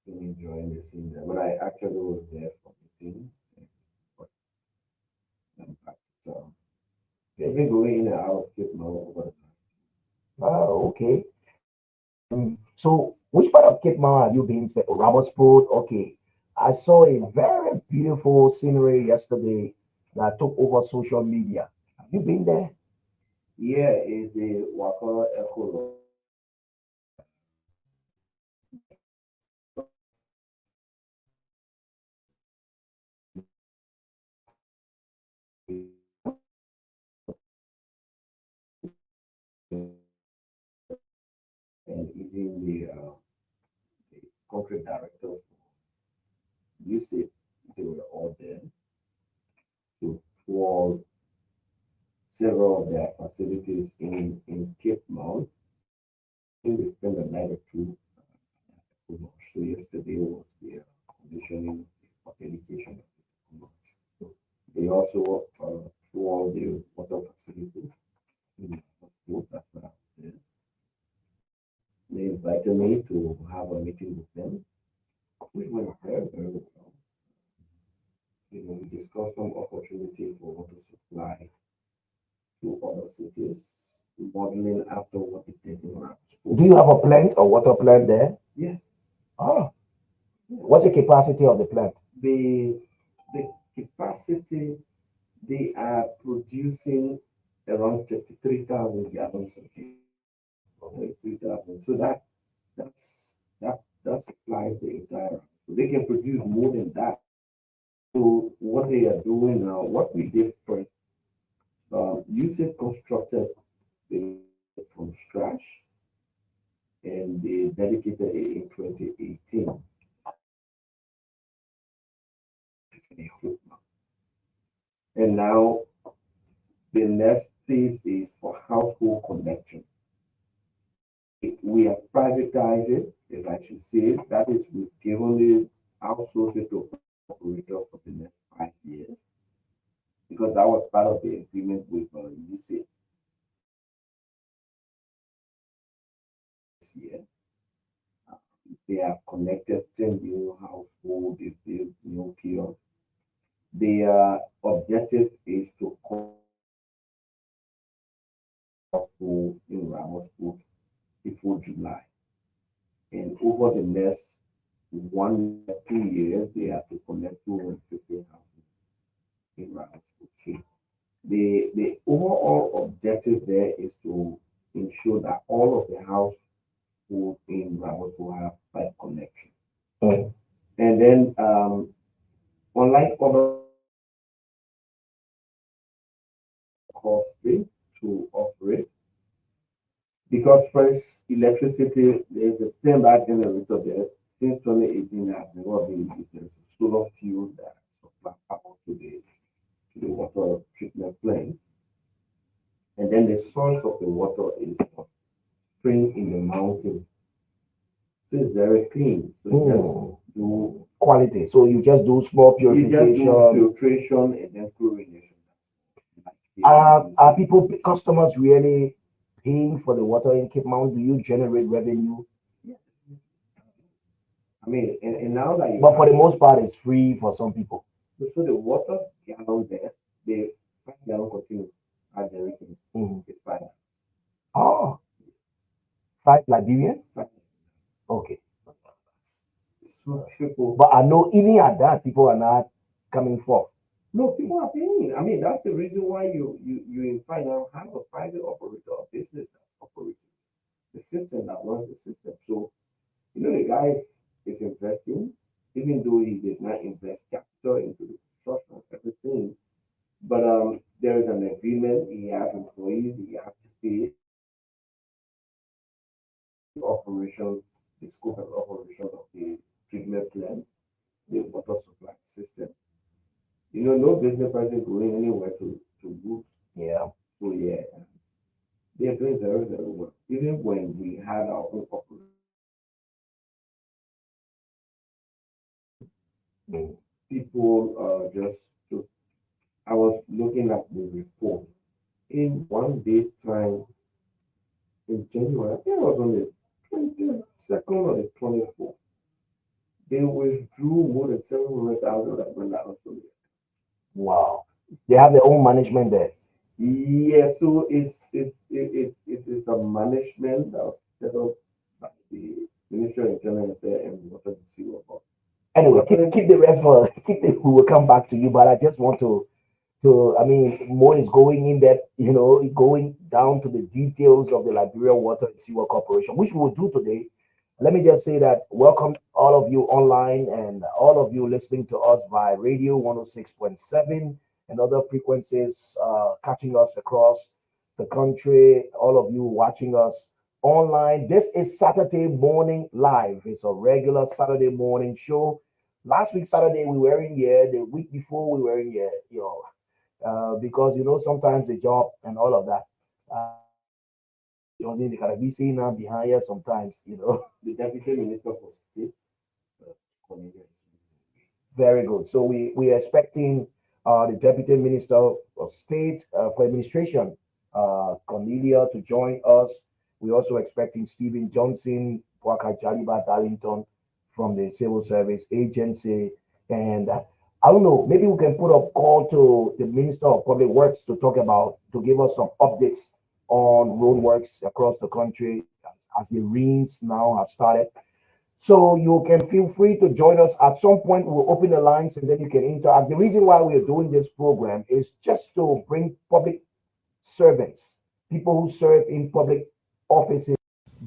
been enjoying the scene there. But I actually was there for meeting. But back. So they've been going in and out of Cape Mount over the Oh, okay. So which part of Cape Mount have you been to? Robertsport? Okay. I saw a very beautiful scenery yesterday that took over social media. Have you been there? yeah, is the Wakala Echo and even the country director you see they were all there to tour several of their facilities in Cape Mount. I think they spent a night or two. So yesterday was the commissioning of education. They also toured the water facility in Road as well. They invited me to have a meeting with them, which went very well. We discussed some opportunity for water supply to other cities, modeling after what they did in Do Ramsport. you have a plant or water plant there? Yeah, Oh, what's the capacity of the plant? the the capacity they are producing around 33,000 gallons a day. 33,000. So that supplies the entire. So they can produce more than that. So what they are doing now, what we did first, USAID constructed it from scratch and they dedicated it in 2018. And now the next phase is for household connection. We have privatized it, if I should say it. That is, we've given it, outsourced it to operator for the next 5 years because that was part of the agreement with USAID this year. Uh, They have connected 10 new households, they built new kiosks. Their objective is to call household in Ramos before July. And over the next 1 2 years, they have to connect 250,000 in Ramos. So the overall objective there is to ensure that all of the households in Ramos will have pipe connection. Mm. And then, unlike other cost to operate, because first electricity, there's a standby generator there. Since 2018, has never been used. There's a solar fuel that supply power to the water treatment plant. And then the source of the water is a spring in the mountain. So it's very clean. So Mm. just do Quality. So you just do small you just do purification. filtration and then chlorination. Like Are people, customers really paying for the water in Cape Mount? Do you generate revenue? yeah. I mean, and now that you But for have the most part, it's free for some people. so the water gallon there, the 5 gallon container at the rating Mhm. is five. Oh, 5 Liberian? Five. Okay. So people, But I know even at that, people are not coming forth. no, people are paying. I mean, that's the reason why you in fact now have a private operator, a business that operates the system that runs the system. So the guy is investing, even though he did not invest capital into the construction, everything. But there is an agreement. He has employees. He has to pay the operation, the scope and operation of the treatment plant, the water supply system. No business person going anywhere to lose. Yeah. So yeah, they're doing very well. Even when we had our own operation, Mm. people just took. I was looking at the report in one day time in January. I think it was on the 20th. 22nd or the 24th, they withdrew more than $700,000 from it. Wow. They have their own management there. Yes, so it's a management that was set up by the Ministry of Internal Affairs and Water and Sewer Board. Anyway, keep the rest for we will come back to you, but I just want I mean, Mo is going in depth, going down to the details of the Liberia Water and Sewer Corporation, which we will do today. Let me just say that welcome all of you online and all of you listening to us by radio 106.7 and other frequencies, catching us across the country, all of you watching us online. This is Saturday Morning Live. It's a regular Saturday morning show. Last week, Saturday, we were in here. The week before, we were in here, because sometimes the job and all of that. They can be seen now behind here sometimes, The Deputy Minister for State, Very good. So we are expecting the Deputy Minister of State for Administration, Cornelia, to join us. We're also expecting Stephen Johnson, Waka Jaliba Darlington from the Civil Service Agency, and I don't know, maybe we can put a call to the Minister of Public Works to give us some updates on road works across the country as the rains now have started. So you can feel free to join us. At some point, we'll open the lines and then you can interact. The reason why we are doing this program is just to bring public servants, people who serve in public offices,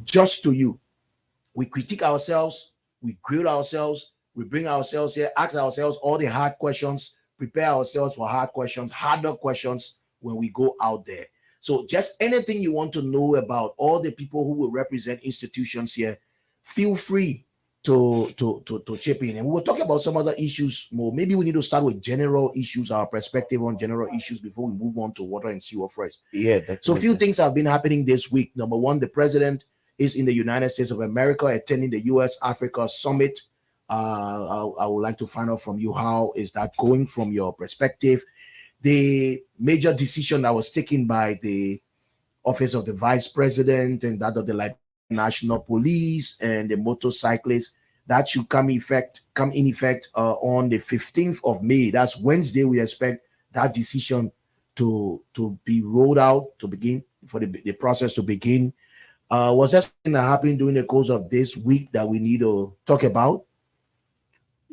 just to you. We critique ourselves, we grill ourselves, we bring ourselves here, ask ourselves all the hard questions, prepare ourselves for hard questions, harder questions when we go out there. So just anything you want to know about all the people who will represent institutions here, feel free to chip in. And we'll talk about some other issues more. Maybe we need to start with general issues, our perspective on general issues before we move on to water and sewer first. Yeah. Definitely. So a few things have been happening this week. Number one, the president is in the United States of America attending the U.S.-Africa Summit. I would like to find out from you, how is that going from your perspective? The major decision that was taken by the office of the vice president and that of the National Police and the motorcyclists, that should come in effect on the 15th of May. That's Wednesday. We expect that decision to be rolled out, to begin, for the process to begin. Was there something that happened during the course of this week that we need to talk about?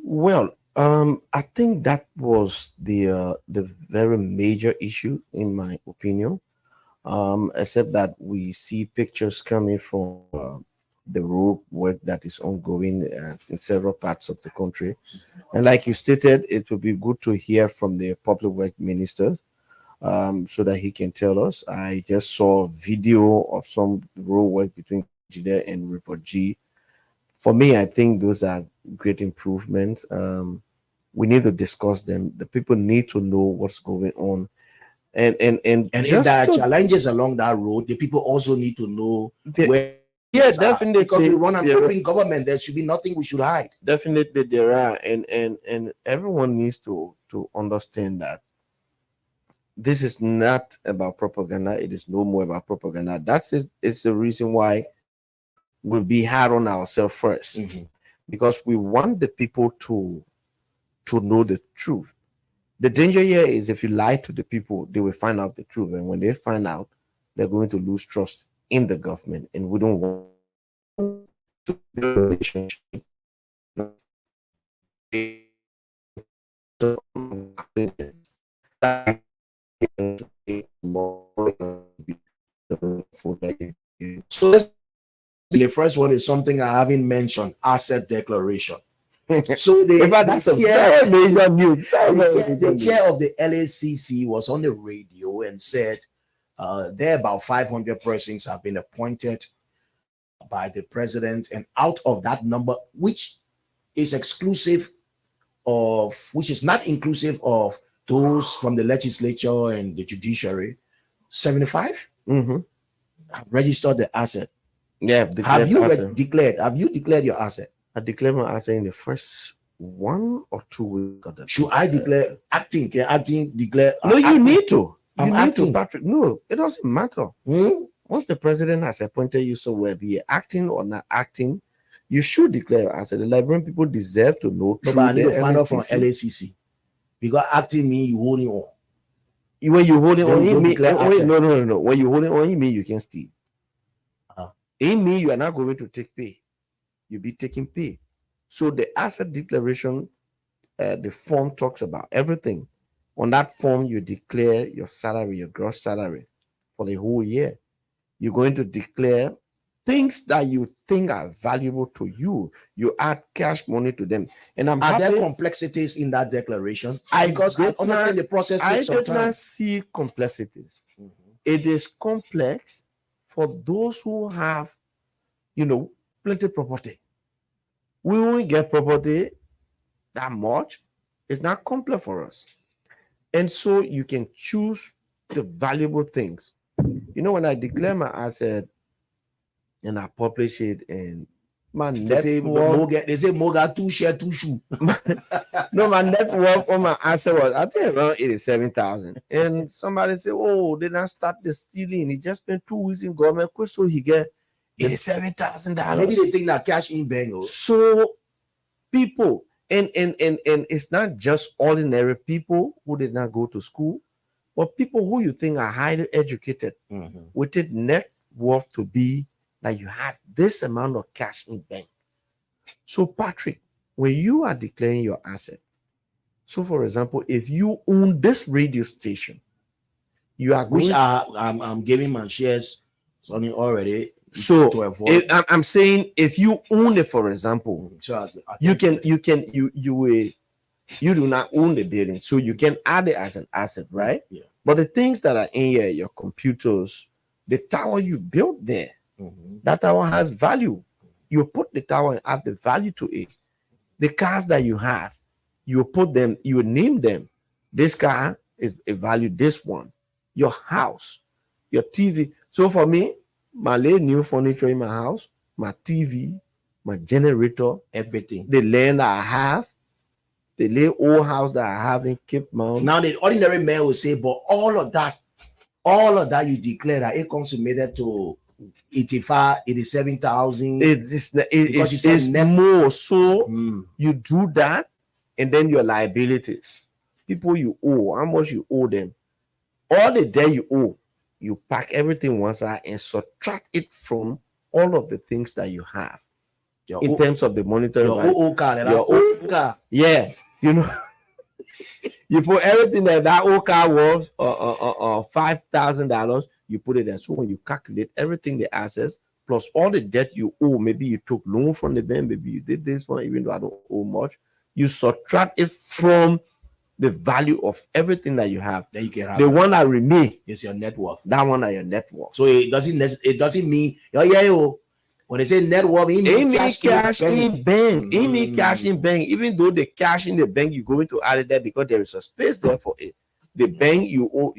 Well, I think that was the very major issue, in my opinion. Except that we see pictures coming from the road work that is ongoing in several parts of the country. And like you stated, it would be good to hear from the public work minister so that he can tell us. I just saw a video of some road work between Jide and Report G. For me, I think those are great improvements. We need to discuss them. The people need to know what's going on. And if there are challenges along that road, the people also need to know where. Yeah, definitely. Because we run an open government, there should be nothing we should hide. Definitely there are, and everyone needs to understand that this is not about propaganda. It is no more about propaganda. It's the reason why we'll be hard on ourselves first, because we want the people to know the truth. The danger here is if you lie to the people, they will find out the truth. And when they find out, they're going to lose trust in the government. And we don't want to build a relationship. So the first one is something I haven't mentioned: asset declaration. So that's a very major news. The chair of the LACC was on the radio and said there are about 500 persons have been appointed by the president, and out of that number, which is not inclusive of those from the legislature and the judiciary, 75 have registered the asset. Yeah. Have you declared your asset? I declare my asset in the first 1 or 2 weeks. Should I declare acting? Can acting declare? No, you acting? need to. I'm acting. Patrick. No, it doesn't matter. Once the president has appointed you, so whether you're acting or not acting, You should declare your asset. The Liberian people deserve to know. No, but I need through to the find out from LACC. LACC because acting me you holding on. When you hold it They on, will it mean, declare wait, asset. no. When you hold it on, it mean you can steal. Uh-huh. It mean you are not going to take pay. You'll be taking pay. So the asset declaration, the form talks about everything. On that form, you declare your salary, your gross salary for the whole year. You're going to declare things that you think are valuable to you. You add cash money to them. And I'm Are there happy. complexities in that declaration? I Because I did understand not- the process I takes some did time. not see complexities. Mhm. It is complex for those who have, plenty property. We won't get property that much. It's not complex for us. And so you can choose the valuable things. When I declare my asset and I publish it and my They net say worth, Moga, two share, two shoe. no, my net worth on my asset was, I think, around 87,000. And somebody said, oh, they not start the stealing. He just spent 2 weeks in government. So he get $87,000. Maybe they think that cash in bank. Oh. So people, and it's not just ordinary people who did not go to school, but people who you think are highly educated with it net worth to be that you have this amount of cash in bank. So Patrick, when you are declaring your asset, so for example, if you own this radio station, you are Which going, I'm giving my shares something already. so to avoid. I'm saying if you own it, for example, So you do not own the building, so you can add it as an asset, right? Yeah. But the things that are in here, your computers, the tower you built there, that tower has value. You put the tower and add the value to it. The cars that you have, you put them, you name them. This car is a value, this one. Your house, your TV. So for me, my late new furniture in my house, my TV, my generator, everything. the land I have, the late old house that I have in Cape Mount. Now the ordinary man will say, but all of that you declare that it consummated to 87,000. It's more. So you do that, and then your liabilities, people you owe, how much you owe them, all the debt you owe, you pack everything one side and subtract it from all of the things that you have in terms of the monetary value. Yeah, you put everything that old car was $5,000, you put it there. So when you calculate everything, the assets plus all the debt you owe, maybe you took loan from the bank, maybe you did this one, even though I don't owe much, you subtract it from the value of everything that you have. Then you can have the one that remain is your net worth. That one are your net worth. So it doesn't mean when they say net worth, it means cash in bank. It means cash in bank. Even though the cash in the bank, you're going to add it there because there is a space there for it. The bank you owe,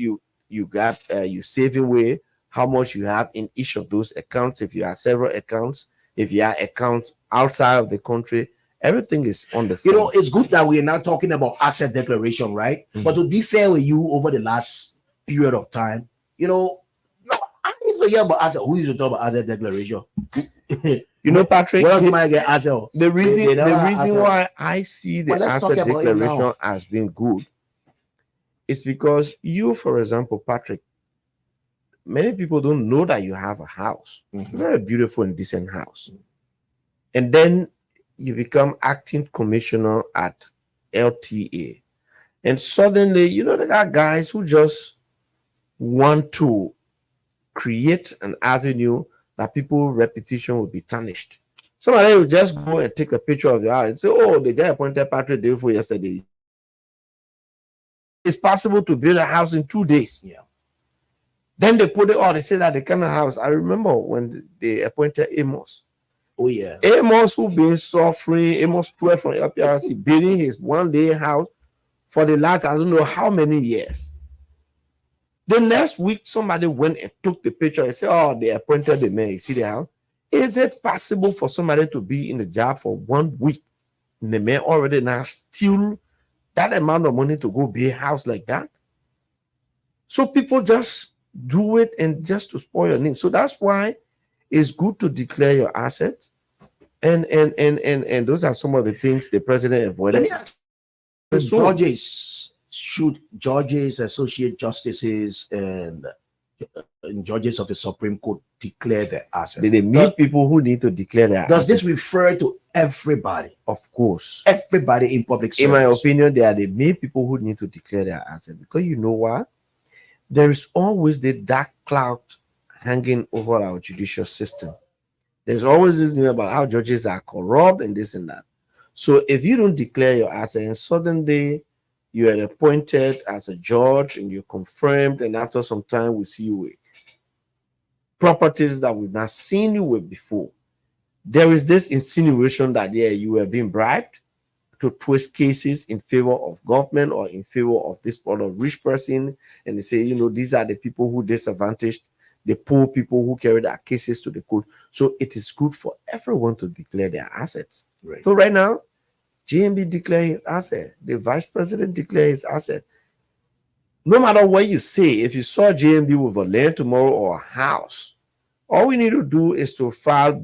you got you saving away how much you have in each of those accounts. If you have several accounts, if you have accounts outside of the country, everything is on the phone. It's good that we are now talking about asset declaration, right? But to be fair with you, over the last period of time, I need to hear about asset. Who used to talk about asset declaration? Patrick, what else you might get asset? The reason why I see the asset declaration as being good is because you, for example, Patrick, many people don't know that you have a house, very beautiful and decent house, and then you become acting commissioner at LTA, and suddenly there are guys who just want to create an avenue that people's reputation will be tarnished. Somebody will just go and take a picture of your house and say, oh, the guy appointed Patrick Delfo yesterday. It's possible to build a house in 2 days. Yeah. Then they put it on, they say that the kind of house. I remember when they appointed Amos. Oh, yeah. Amos, who been suffering, Amos 12 from LPRC, building his one-day house for the last, I don't know how many years. The next week, somebody went and took the picture and said, oh, they appointed the man. You see the house? Is it possible for somebody to be in the job for 1 week and the man already now steal that amount of money to go build a house like that? So people just do it and just to spoil your name. So that's why it's good to declare your assets. And those are some of the things the president Let avoided. me ask you, should judges, associate justices, and judges of the Supreme Court declare their assets? They meet people who need to declare their Does assets. this refer to everybody? Of course. Everybody in public service? In my opinion, they are the main people who need to declare their assets, because you know what? There is always the dark cloud hanging over our judicial system. There's always this news about how judges are corrupt and this and that. So if you don't declare your assets and suddenly you are appointed as a judge and you're confirmed, and after some time we see you with properties that we've not seen you with before, there is this insinuation that you have been bribed to twist cases in favor of government or in favor of this part of rich person, and they say, these are the people who disadvantaged the poor people who carry their cases to the court. So it is good for everyone to declare their assets. Right. So right now, JMB declare his asset, the vice president declare his asset. No matter what you say, if you saw JMB with a land tomorrow or a house, all we need to do is to file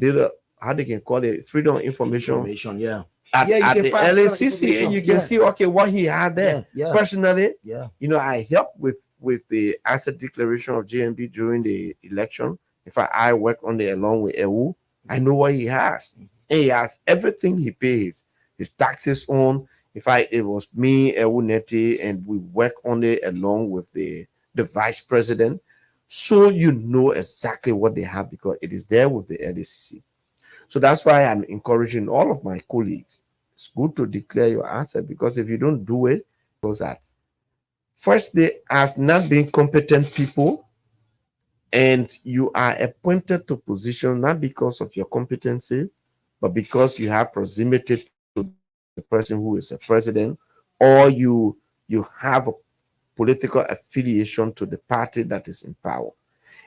how they can call it, freedom of information. Yeah. At the LACC, and you can see what he had there. Yeah. Personally, Yeah. I helped with the asset declaration of JMB during the election. In fact, I work on it along with EU. I know what he has. And he has everything he pays, his taxes on. In fact, it was me, EU Neti, and we work on it along with the vice president. So you know exactly what they have, because it is there with the LACC. So that's why I'm encouraging all of my colleagues. It's good to declare your asset, because if you don't do it, goes at first, they as not being competent people, and you are appointed to position not because of your competency, but because you have proximity to the person who is a president, or you have a political affiliation to the party that is in power.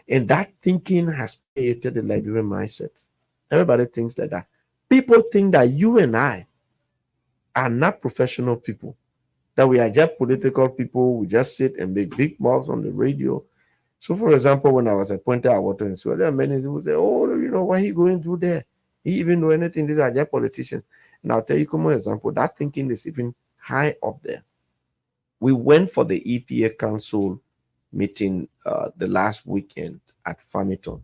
And that thinking has created the Liberian mindset. Everybody thinks like that. People think that you and I are not professional people, that we are just political people. We just sit and make big mouths on the radio. So, for example, when I was appointed at Water and Sewer, there are many people say, "Oh, what he going to do there? He even know anything? These are just politicians." And I'll tell you, come on, example, that thinking is even high up there. We went for the EPA Council meeting the last weekend at Farmington.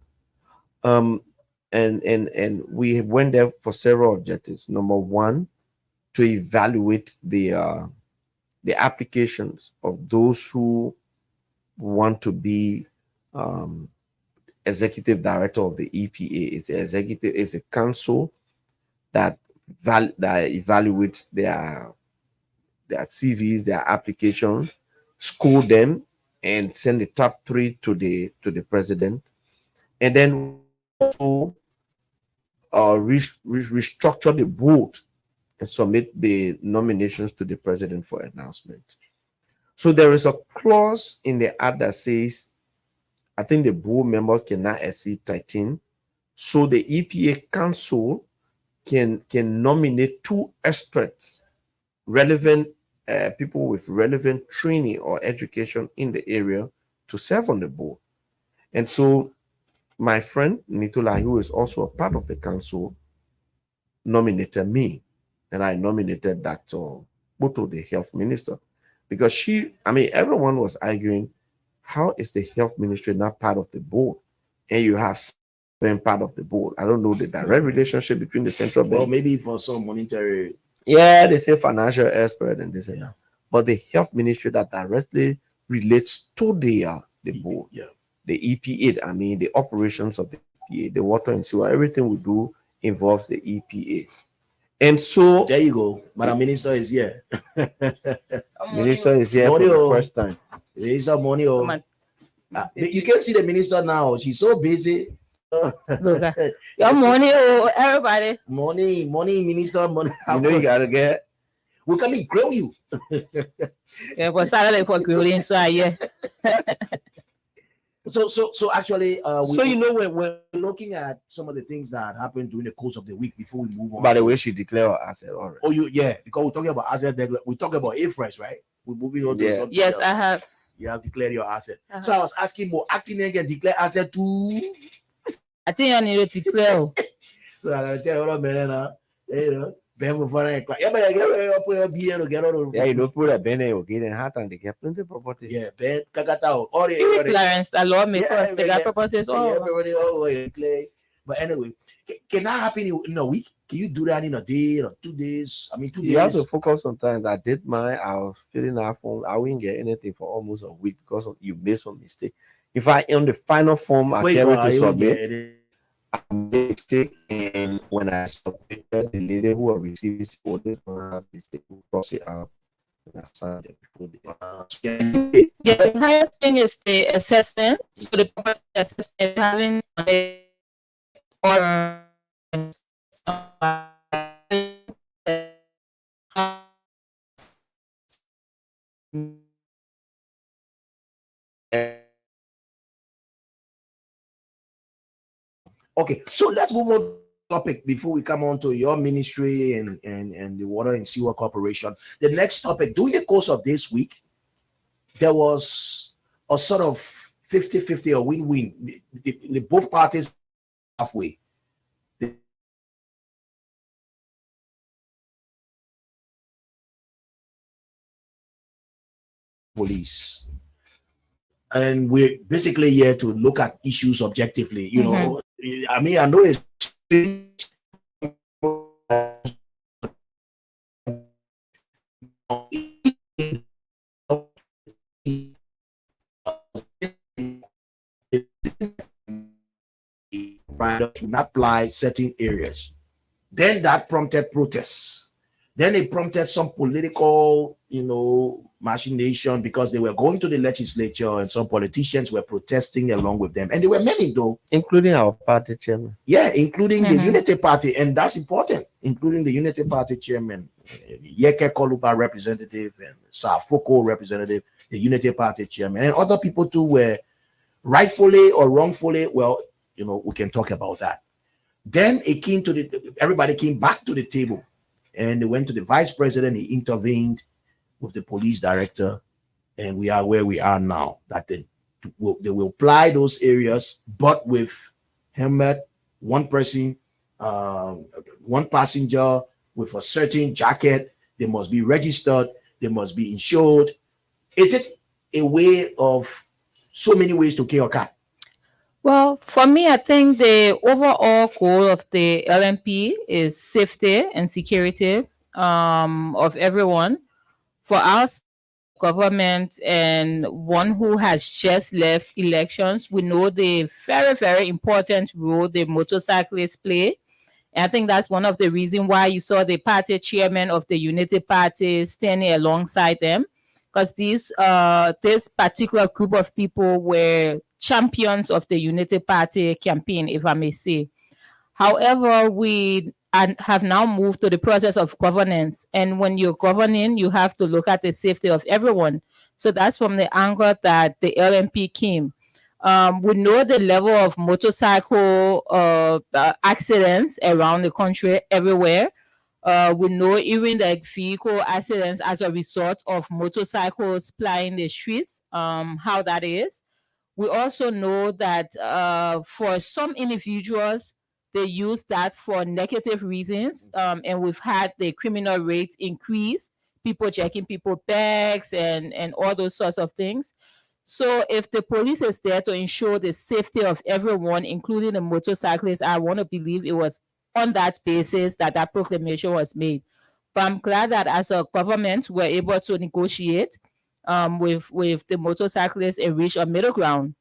And we went there for several objectives. Number one, to evaluate the applications of those who want to be executive director of the EPA. It's a council that evaluates their CVs, their application, score them, and send the top 3 to the president, and then also restructure the board and submit the nominations to the president for announcement. So there is a clause in the act that says, I think the board members cannot exceed 13. So the EPA Council can nominate 2 experts, relevant people with relevant training or education in the area, to serve on the board. And so my friend Nitola, who is also a part of the council, nominated me, and I nominated Dr. Boto, the health minister, because everyone was arguing, how is the health ministry not part of the board? And you have been part of the board. I don't know the direct relationship between the central bank. Well, maybe for some monetary. Yeah, they say financial expert and this and that. But the health ministry that directly relates to the board, the EPA, the operations of the EPA, the water and sewer, everything we do involves the EPA. And so there you go. Madam Minister is here. Minister is here for the first time. Minister money. You can see the minister now. She's so busy. Your money, everybody. Money, minister, money. You gotta get. We can grill you. Yeah, but Saturday for grilling, so yeah. So actually, when we're looking at some of the things that happened during the course of the week before we move on. By the way, she declared her asset already. Oh, because we're talking about asset. We're talking about IFRS, right? We're moving on to something yes, else. I have. You have declared your asset. So I was asking, more acting can declare asset too? I think I need to declare. So I tell you, man, you know, Ben before I cry. Yeah, but I get up with a beer to get out. Yeah, you know, put a bene okay, then hat and they get plenty of property. Yeah, Ben, Kakata, all the Even Clarence, the lawmakers, Yeah, they got properties all over. everybody always play. But anyway, can that happen in a week? Can you do that in a day or 2 days? I mean, 2 You have days. to focus on time. I did mine. I was filling out form. I wouldn't get anything for almost a week because of you made some mistake. If I on the final form I carry to submit, I made mistake, and when I submitted, the lady who was receiving for this one has mistake, who cross it out and I signed it before the Yeah, the highest thing is the assessment. So the property assessment having or Okay, so let's move on to the topic before we come on to your ministry and the Water and Sewer Corporation. The next topic, during the course of this week, there was a sort of 50-50 or win-win. The both parties halfway. Police. And we're basically here to look at issues objectively. You know, I mean, I know it's to not apply certain areas. Then that prompted protests. Then it prompted some political, machination because they were going to the legislature and some politicians were protesting along with them. And there were many, though. including our party chairman. Yeah, including the Unity Party. And that's important, including the Unity Party chairman, Yeke Koluba representative, and Safoko representative, the Unity Party chairman. And other people, too, were rightfully or wrongfully, well, we can talk about that. Then it came to everybody came back to the table. And they went to the vice president. He intervened with the police director, and we are where we are now. That they will apply those areas, but with helmet, one person, one passenger with a certain jacket. They must be registered. They must be insured. Is it a way of so many ways to kill a cat? Well, for me, I think the overall goal of the LMP is safety and security of everyone. For us, government and one who has just left elections, we know the very, very important role the motorcyclists play. And I think that's one of the reasons why you saw the party chairman of the Unity Party standing alongside them, because this particular group of people were champions of the Unity Party campaign, if I may say. However, we have now moved to the process of governance. And when you're governing, you have to look at the safety of everyone. So that's from the angle that the LMP came. We know the level of motorcycle accidents around the country everywhere. We know even the vehicle accidents as a result of motorcycles plying the streets, how that is. We also know that for some individuals, they use that for negative reasons. And we've had the criminal rates increase, people checking people's bags and all those sorts of things. So if the police is there to ensure the safety of everyone, including the motorcyclists, I want to believe it was on that basis that proclamation was made. But I'm glad that as a government, we're able to negotiate with the motorcyclists and reach a middle ground.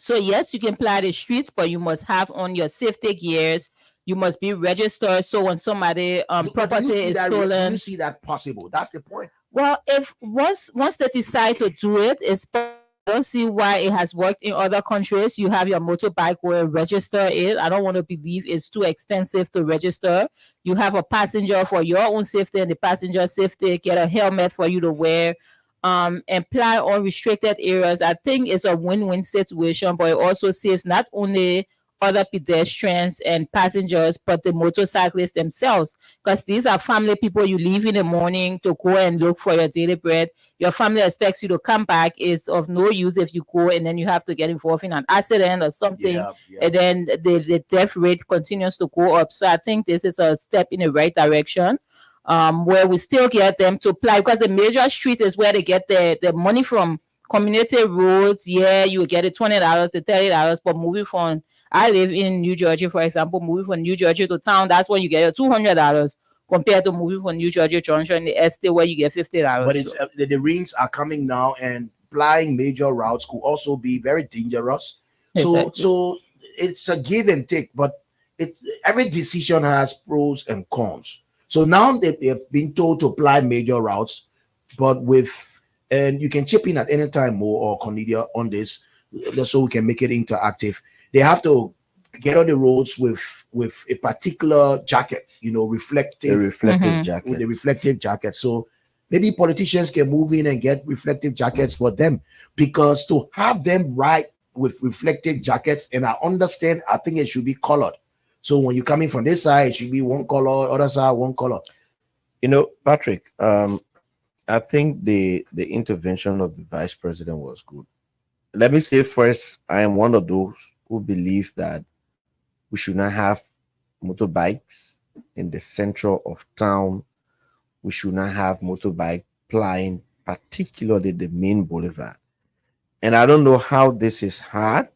So yes, you can ply the streets, but you must have on your safety gears. You must be registered. So when somebody property is stolen, do you see that possible? That's the point. Well, if once they decide to do it, I don't see why it has worked in other countries. You have your motorbike where register it. I don't want to believe it's too expensive to register. You have a passenger for your own safety and the passenger safety. Get a helmet for you to wear. And ply on restricted areas. I think it's a win-win situation, but it also saves not only other pedestrians and passengers, but the motorcyclists themselves, because these are family people. You leave in the morning to go and look for your daily bread. Your family expects you to come back. Is of no use if you go and then you have to get involved in an accident or something, and then the death rate continues to go up. So I think this is a step in the right direction, where we still get them to apply, because the major street is where they get the money from. Community roads, yeah, you get it $20 to $30, but moving from, I live in New Jersey, for example, moving from New Jersey to town, that's when you get your $200 compared to moving from New Jersey Junction in the estate where you get $50. But it's the rings are coming now, and flying major routes could also be very dangerous. Exactly. So it's a give and take, but it's every decision has pros and cons. So now they've been told to apply major routes, but and you can chip in at any time, Mo or Cornelia, on this, just so we can make it interactive. They have to get on the roads with a particular jacket, reflective. The reflective Mhm. jacket. With the reflective jacket. So maybe politicians can move in and get reflective jackets for them, because to have them ride with reflective jackets, and I think it should be colored. So when you're coming from this side, it should be one color, other side, one color. Patrick, I think the intervention of the vice president was good. Let me say first, I am one of those who believe that we should not have motorbikes in the center of town. We should not have motorbike plying, particularly the main boulevard. And I don't know how this is hard,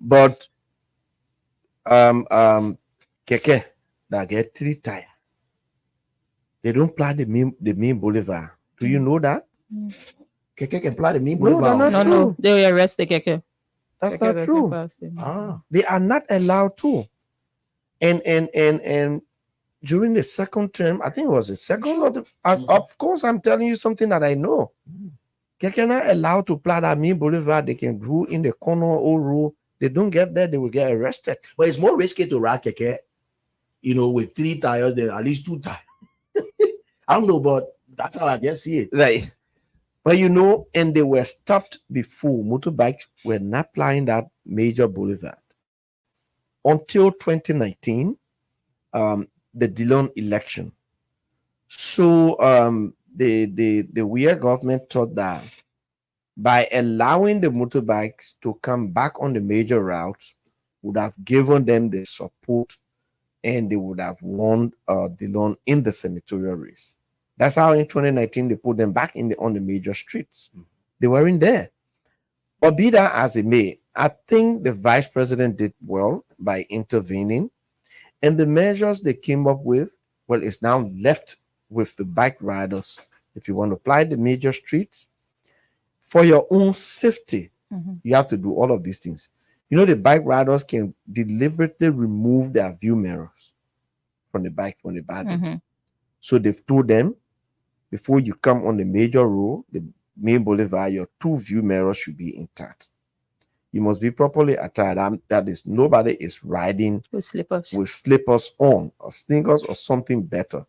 but keke that get 3 tires, they don't ply the main boulevard. Do you know that? Keke can fly the main No, boulevard. they're not. No, they arrest the keke. That's Keke not doesn't true. pass them. They are not allowed to. And during the second term, I think it was the second or of course, I'm telling you something that I know. Keke not allowed to ply that main boulevard. They can go in the corner or row. They don't get there, they will get arrested. But it's more risky to ride keke, with 3 tires than at least 2 tires. I don't know, but that's how I just see it. Right. But and they were stopped before. Motorbikes were not plying that major boulevard until 2019, the Dillon election. So the weird government thought that by allowing the motorbikes to come back on the major routes would have given them the support, and they would have won Dillon in the senatorial race. That's how in 2019 they put them back on the major streets. They weren't there. But be that as it may, I think the vice president did well by intervening, and the measures they came up with, well, it's now left with the bike riders. If you want to apply the major streets for your own safety, you have to do all of these things. The bike riders can deliberately remove their view mirrors from the bike when they buy them. So they've told them, before you come on the major road, the main boulevard, your 2 view mirrors should be intact. You must be properly attired. That is, nobody is riding With slippers on, or sneakers, or something better.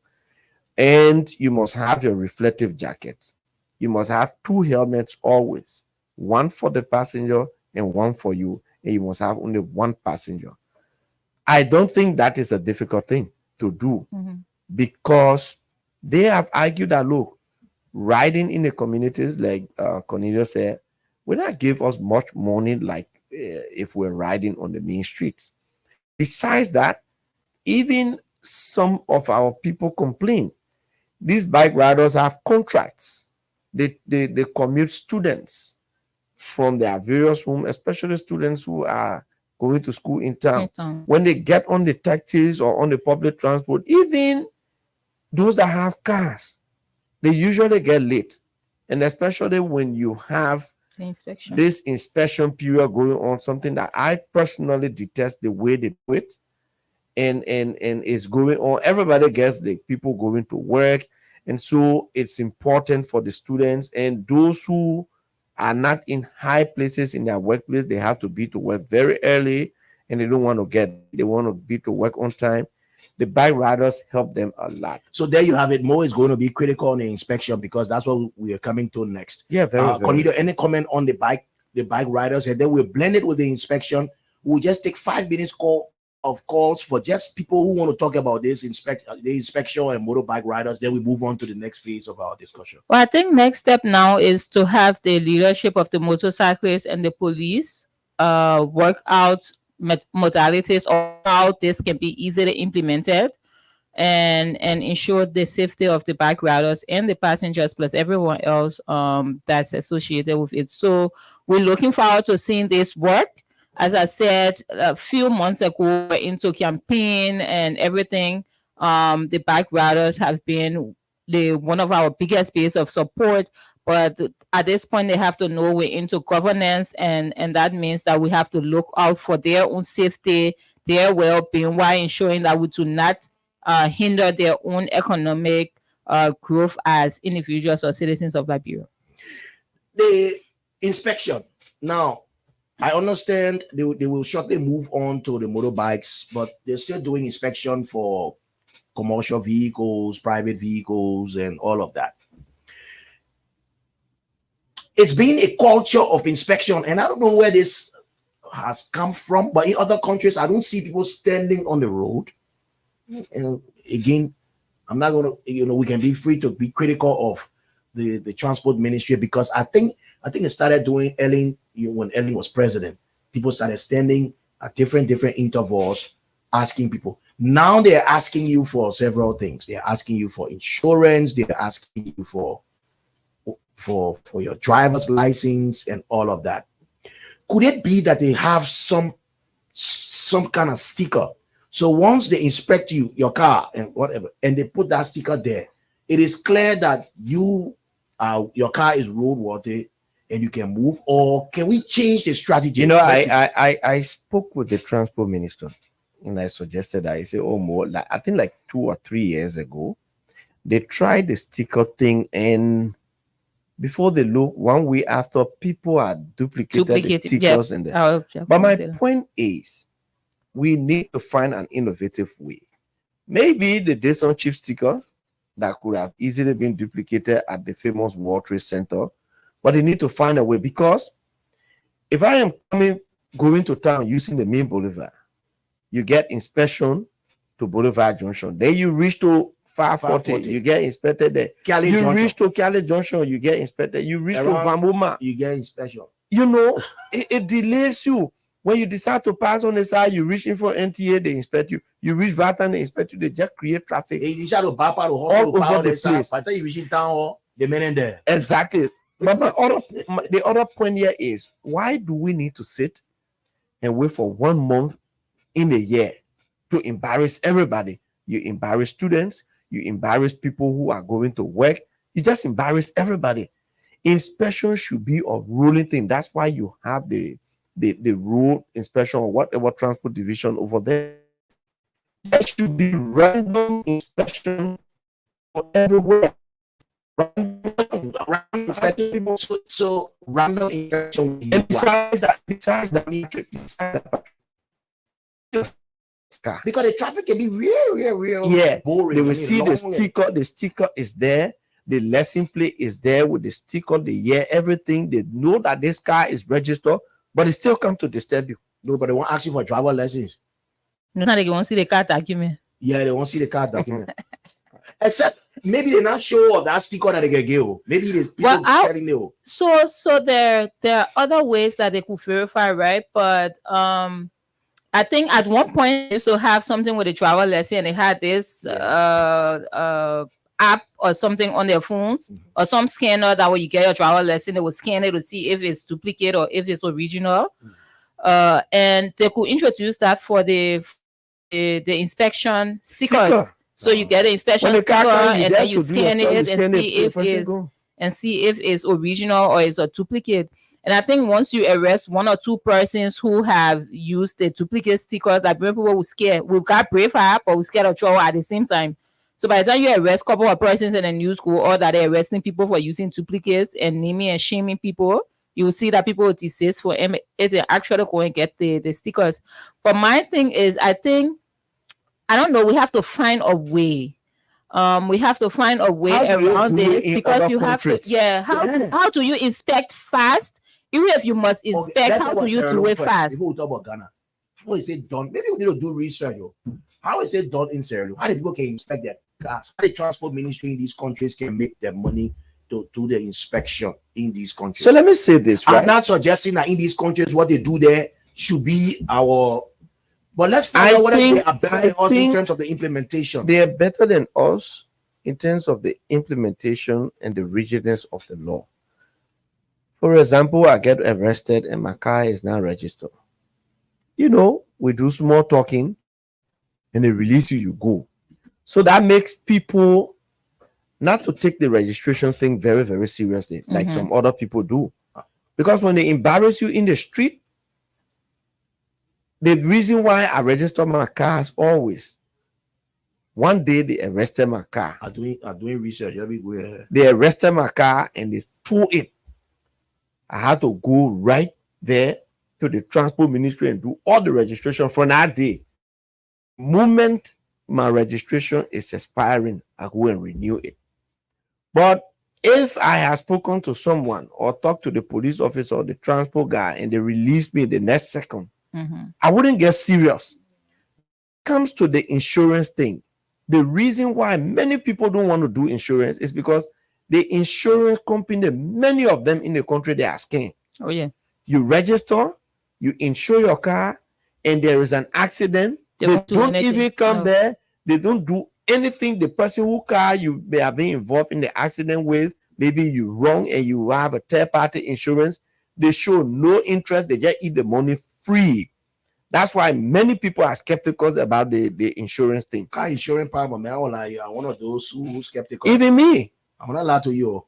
And you must have your reflective jacket. You must have 2 helmets always, one for the passenger and one for you. And you must have only 1 passenger. I don't think that is a difficult thing to do, because they have argued that, look, riding in the communities, like Cornelius said, will not give us much money like if we're riding on the main streets. Besides that, even some of our people complain. These bike riders have contracts. They commute students from their various homes, especially students who are going to school in town. When they get on the taxis or on the public transport, even those that have cars, they usually get late. And especially when you have this inspection period going on, something that I personally detest the way they do it. And it's going on. Everybody gets the people going to work. And so it's important for the students and those who are not in high places in their workplace. They have to be to work very early, and they don't want to they want to be to work on time. The bike riders help them a lot. So there you have it. More is going to be critical on the inspection, because that's what we are coming to next. Yeah, very. Cornelio, any comment on the bike riders? And then we'll blend it with the inspection we'll just take 5 minutes of calls for just people who want to talk about this the inspection and motorbike riders. Then we move on to the next phase of our discussion. Well, I think next step now is to have the leadership of the motorcyclists and the police work out modalities of how this can be easily implemented and ensure the safety of the bike riders and the passengers plus everyone else that's associated with it. So we're looking forward to seeing this work. As I said a few months ago, we're into campaign and everything. The bike riders have been one of our biggest base of support, but at this point they have to know we're into governance, and that means that we have to look out for their own safety, their well-being, while ensuring that we do not hinder their own economic growth as individuals or citizens of Liberia. The inspection. Now, I understand they will shortly move on to the motorbikes, but they're still doing inspection for commercial vehicles, private vehicles, and all of that. It's been a culture of inspection, and I don't know where this has come from, but in other countries, I don't see people standing on the road. And again, I'm not going to, we can be free to be critical of the transport ministry, because I think it started doing Ellen, when Ellen was president. People started standing at different intervals, asking people. Now they're asking you for several things. They're asking you for insurance. They're asking you for your driver's license and all of that. Could it be that they have some kind of sticker? So once they inspect your car and whatever, and they put that sticker there, it is clear that your car is roadworthy and you can move. Or can we change the strategy? I spoke with the transport minister, and I suggested, I say, I think like 2 or 3 years ago, they tried the sticker thing, and before they look, 1 week after, people are duplicated the stickers in there. But my point is, we need to find an innovative way. Maybe the Dayton chip sticker that could have easily been duplicated at the famous World Trade Center, but they need to find a way, because if I am going to town using the main boulevard, you get inspection to Boulevard Junction. Then you reach to 540, you get inspected there. Reach to Cali Junction, you get inspected. You reach to Vamoma, you get inspection. It delays you. When you decide to pass on the side, you reach in for NTA, they inspect you. You reach Vatan, they inspect you. They just create traffic. They decide to bypass the hospital all over the place. By the time you reach in town, they men in there. Exactly. But the other point here is, why do we need to sit and wait for 1 month in a year to embarrass everybody? You embarrass students, you embarrass people who are going to work, you just embarrass everybody. Inspection should be a rolling thing. That's why you have the road inspection or whatever transport division over there. There should be random inspection for everywhere. Random inspection. So random inspection. And besides that, because the traffic can be real boring. They will see the sticker. The sticker is there. The lesson plate is there with the sticker, the year, everything. They know that this car is registered, but it still come to disturb you. Nobody won't ask you for driver lessons. No, they won't see the car document. Yeah, they won't see the car document. Except maybe they're not sure of that sticker that they can give. Maybe there's people carrying it. So there are other ways that they could verify, right? But I think at one point they used to have something with a driver lesson, and they had this app or something on their phones, or some scanner that when you get your driver lesson, they will scan it to see if it's duplicate or if it's original. And they could introduce that for the inspection stickers. So you get an inspection sticker, and then you scan it and see if it's original or it's a duplicate. And I think once you arrest 1 or 2 persons who have used the duplicate stickers, like people will scare, we've got brave up or we scared of trouble at the same time. So by the time you arrest a couple of persons and the news go, or that they're arresting people for using duplicates and naming and shaming people, you will see that people will desist for it to actually go and get the stickers. But my thing is, I don't know, we have to find a way. We have to find a way around this, because you have to, how do you inspect fast? Even if you must inspect, how do you do it fast? People talk about Ghana. how is it done? Maybe we need to do research. How is it done in Sierra Leone? How do people can inspect their cars? How the transport ministry in these countries can make their money to do the inspection in these countries? So let me say this, I'm right? not suggesting that in these countries what they do there should be our. But let's find out whether they are better than us in terms of the implementation. They are better than us in terms of the implementation and the rigidness of the law. For example, I get arrested and my car is now registered. You know, we do small talking and they release you, you go. So that makes people not to take the registration thing very, very seriously, like some other people do. Because when they embarrass you in the street, the reason why I register my car is always one day they arrested my car. I'm doing research. They arrested my car and they towed it. I had to go right there to the transport ministry and do all the registration from that day. Moment my registration is expiring, I go and renew it. But if I have spoken to someone or talked to the police officer or the transport guy and they release me the next second, I wouldn't get serious. Comes to the insurance thing. The reason why many people don't want to do insurance is because the insurance company, many of them in the country, they are scam. Oh yeah. You register, you insure your car, and there is an accident. They don't even come there. They don't do anything. The person who car you may have been involved in the accident with, maybe you wrong and you have a third-party insurance. They show no interest. They just eat the money free. That's why many people are skeptical about the insurance thing. Car insurance problem, man. I'm one of those who skeptical. Even me. I'm not allowed to you.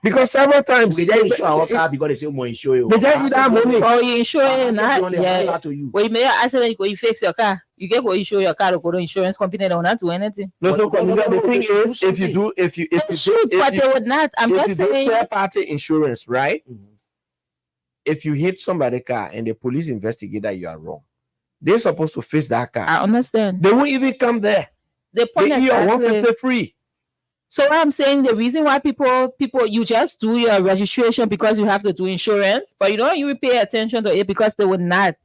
Because several times we just insure our car because they say more insure you. They just give that money. Oh, you insure it, not yeah. When you make an accident, you fix your car. You get what insure your car to go to insurance company. They will not do anything. No, so the thing is, but they would not. I'm just saying. Third-party insurance, right? If you hit somebody's car and the police investigate that you are wrong, they're supposed to fix that car. I understand. They won't even come there. They give you 150 free. So I'm saying the reason why people you just do your registration because you have to do insurance, but you don't even pay attention to it because they would not.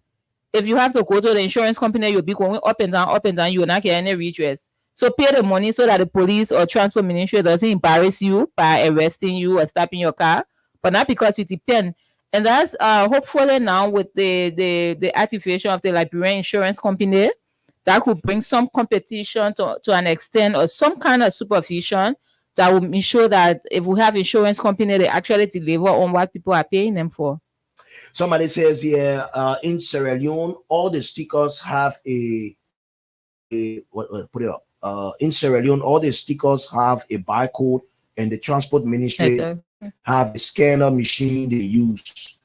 If you have to go to the insurance company, you'll be going up and down, you will not get any redress. So pay the money so that the police or transport ministry doesn't embarrass you by arresting you or stopping your car, but not because you depend. And that's hopefully now with the activation of the Liberian insurance company, that could bring some competition to an extent or some kind of supervision that will ensure that if we have insurance company, they actually deliver on what people are paying them for. Somebody says here, in Sierra Leone, all the stickers have put it up. In Sierra Leone, all the stickers have a barcode, and the transport ministry have a scanner machine they use.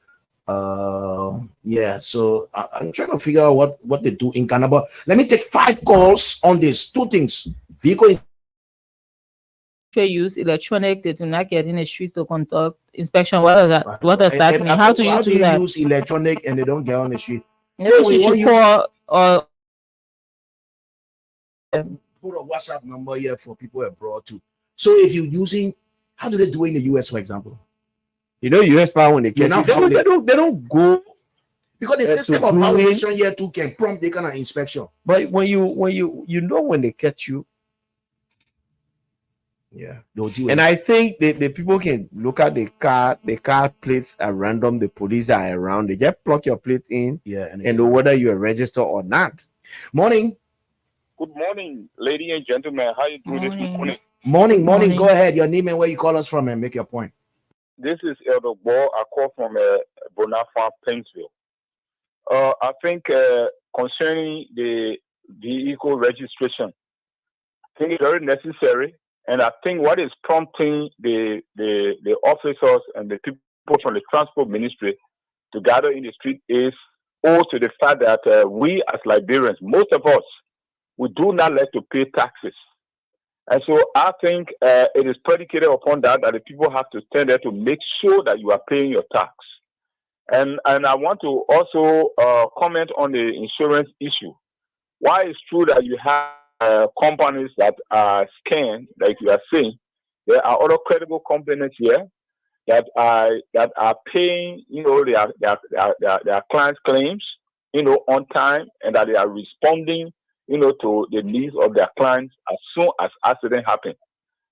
Yeah, so I'm trying to figure out what they do in Ghana. But let me take 5 calls on this. 2 things. Vehicle use electronic, they do not get in the street to conduct inspection. What does that mean? How do you do that? Use electronic and they don't get on the street? So you call or put a WhatsApp number here for people abroad too. So if you're using, how do they do it in the US, for example? You know, US power when they get they don't go because the system of valuation here too can prompt the kind of inspection. But when they catch you, yeah, they'll do it. And I think the people can look at the car plates are random, the police are around, they just plug your plate in, and know whether you're registered or not. Morning. Good morning, ladies and gentlemen. How you doing this morning? Morning. Go ahead. Your name and where you call us from and make your point. This is Elder Bo. I call from Bonafa, Plainsville. I think concerning the vehicle registration, I think it's very necessary. And I think what is prompting the officers and the people from the transport ministry to gather in the street is owed to the fact that we as Liberians, most of us, we do not like to pay taxes. And so I think it is predicated upon that the people have to stand there to make sure that you are paying your tax. And I want to also comment on the insurance issue. Why it's true that you have companies that are scanned, like you are saying, there are other credible companies here that are paying, their clients' claims on time, and that they are responding, to the needs of their clients as soon as accident happen.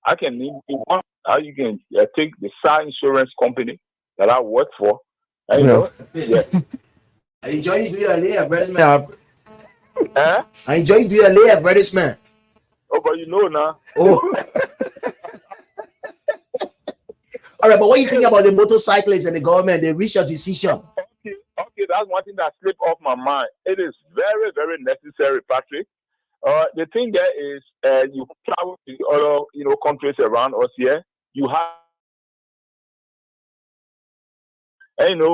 I can name you one. How you can take the SAR insurance company that I work for. And, yeah. I enjoy you do your lay advertisement. Eh? I enjoy you do your lay advertisement. Oh, but Oh. now. All right, but what do you think about the motorcyclists and the government? They reach a decision. Okay, that's one thing that slipped off my mind. It is very, very necessary, Patrick. The thing there is, you travel to other, countries around us here. You have,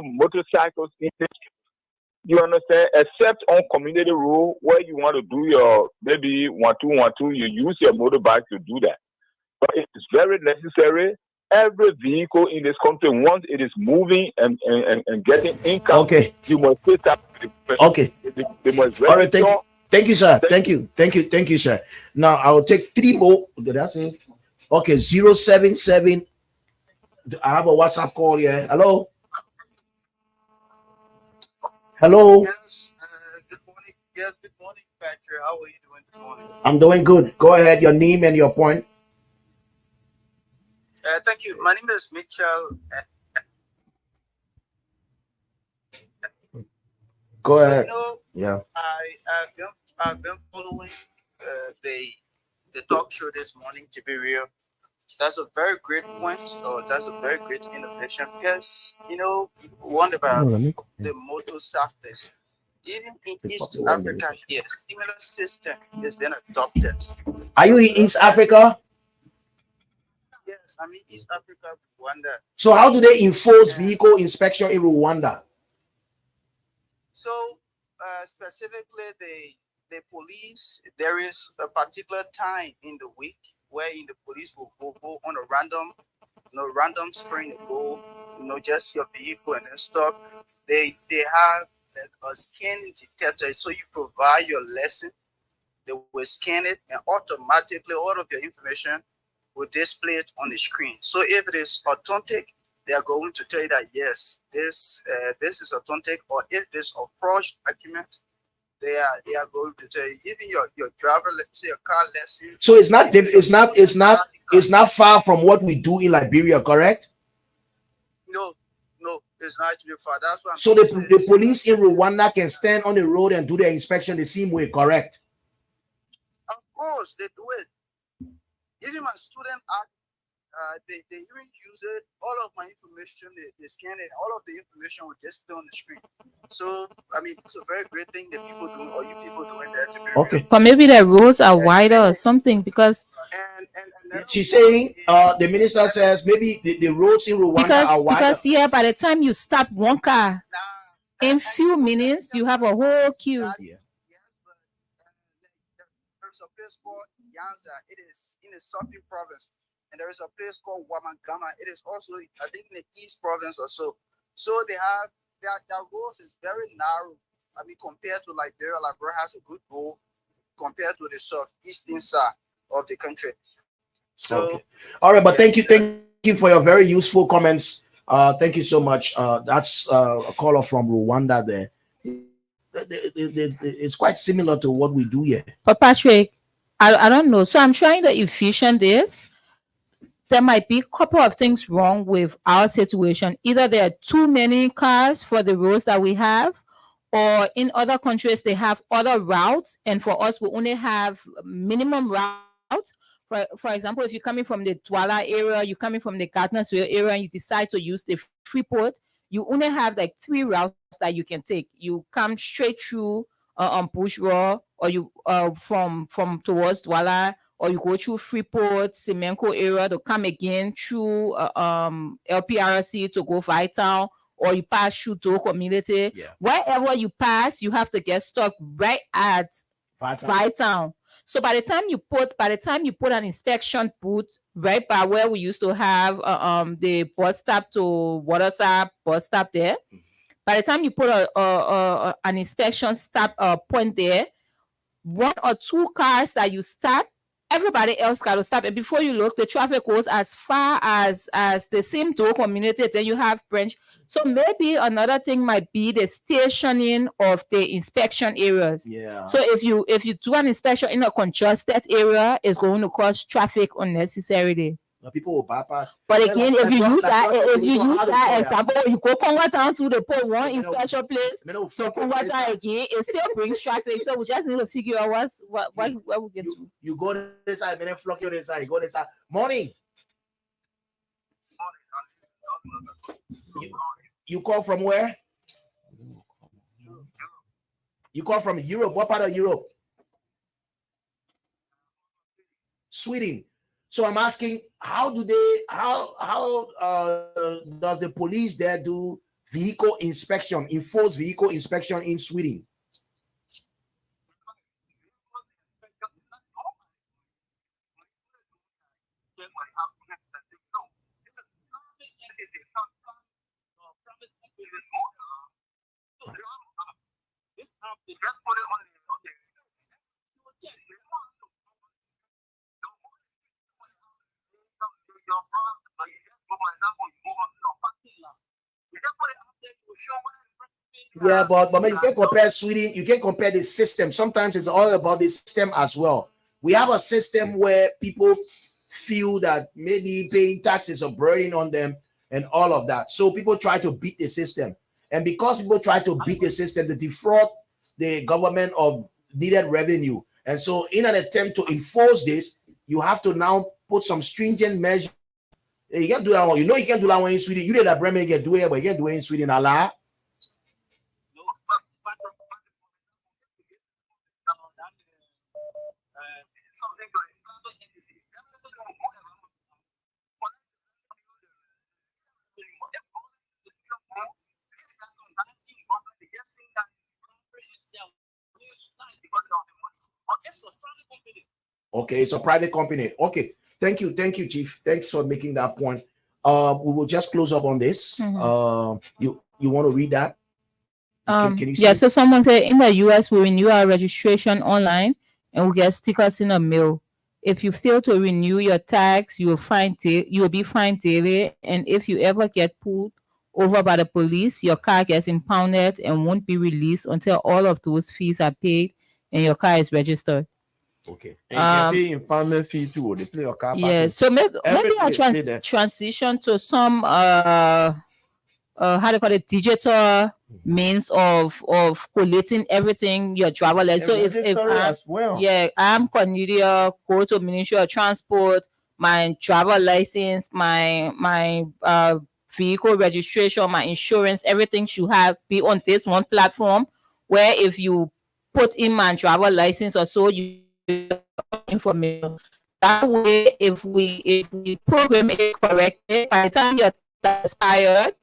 motorcycles in this. You understand? Except on community road where you want to do your maybe 1-2-1-2, you use your motorbike to do that. But it is very necessary. Every vehicle in this country, once it is moving and getting income, Okay. you must set up. Okay. They must All right. Thank you, sir. Thank you, sir. Now I will take 3 more. Did I say? Okay, 077. I have a WhatsApp call here. Hello. Hello. Yes, good morning. Yes, good morning, Patrick. How are you doing this morning? I'm doing good. Go ahead. Your name and your point. Thank you. My name is Mitchell. Go ahead. Yeah. I've been following the talk show this morning. To be real, that's a very great point. Or that's a very great innovation. Because one about the motorcyclists. Even in East Africa here, similar system is then adopted. Are you in East Africa? Yes, I'm in East Africa, Rwanda. So how do they enforce vehicle inspection in Rwanda? So specifically, the police, there is a particular time in the week where the police will go on a random sprint, go, just your vehicle and then stop. They have a scanning detector, so you provide your lesson, they will scan it, and automatically all of your information will display it on the screen. So if it is authentic, they are going to tell you that yes, this is authentic, or if this a fraud document, they are going to tell you. Even your driver, let's say your car lesson. So it's not far from what we do in Liberia, correct? No, it's not actually far. That's what I'm so saying. The police in Rwanda can stand on the road and do their inspection the same way, correct? Of course, they do it. Even my student they even use it. All of my information, they scan it. All of the information will display on the screen. So, I mean, it's a very great thing that people do, or you people doing that. Okay. But maybe the roads are wider or something, because and she's saying the minister says maybe the roads in Rwanda are wider. Because yeah, by the time you stop one car, in few minutes you have a whole queue. Yeah. There's a place called Yanza. It is in the Southern province. And there is a place called Wamangama. It is also, I think, in the East province or so. So they have, their roads is very narrow. I mean, compared to Liberia, Liberia has a good road compared to the southeastern side of the country. So, okay. All right, but thank you for your very useful comments. Thank you so much. That's a caller from Rwanda there. It's quite similar to what we do here. But Patrick, I don't know. So I'm trying to efficient this. There might be a couple of things wrong with our situation. Either there are too many cars for the roads that we have, or in other countries they have other routes, and for us we only have minimum routes. For example, if you're coming from the Douala area, you're coming from the Gardnersville area, and you decide to use the Freeport, you only have like 3 routes that you can take. You come straight through on Bushra, or you from towards Douala, or you go through Freeport, Semenko area to come again through LPRC to go Vital, or you pass through Doe community. Yeah. Wherever you pass, you have to get stuck right at Vital. So by the time you put an inspection booth right by where we used to have the bus stop to Waterside bus stop there, by the time you put an inspection stop point there, 1 or 2 cars that you stop everybody else got to stop. And before you look, the traffic goes as far as the same door community. Then you have branch. So maybe another thing might be the stationing of the inspection areas. Yeah. So if you do an inspection in a congested area, it's going to cause traffic unnecessarily. People will bypass. But again, if you use that, yeah. example, you go Congo Town to the port one Yeah, inspection place. So Congo Town again, it still brings traffic. So we just need to figure out what we get to. You go to this side, and then flock you this side. You go this side. Morning. You call from where? You call from Europe. What part of Europe? Sweden. So I'm asking, how does the police there do vehicle inspection, enforce vehicle inspection in Sweden? Yeah, but you can compare Sweden. You can compare the system. Sometimes it's all about the system as well. We have a system where people feel that maybe paying taxes are burden on them and all of that. So people try to beat the system. And because people try to beat the system, they defraud the government of needed revenue. And so in an attempt to enforce this, you have to now put some stringent measures. You can't do that one. You know you can't do that one in Sweden. You did that Bremen, you can do it, but you can't do it in Sweden. Allah. Okay, it's a private company. Okay, thank you, Chief. Thanks for making that point. We will just close up on this. You want to read that? Can you see? Yeah. So someone said in the US we renew our registration online and we get stickers in the mail. If you fail to renew your tags, you will be fined daily. And if you ever get pulled over by the police, your car gets impounded and won't be released until all of those fees are paid and your car is registered. Okay. And you pay impoundment fee too. They play your car. Yeah. So maybe I transition to some how do you call it, digital means of collating everything, your travel license. So if as well. Yeah, I'm Cornelia, go to Ministry of Transport, my travel license, my vehicle registration, my insurance, everything should be on this one platform where if you put in my travel license or so, you information. That way, if we program it correctly, by the time you're expired,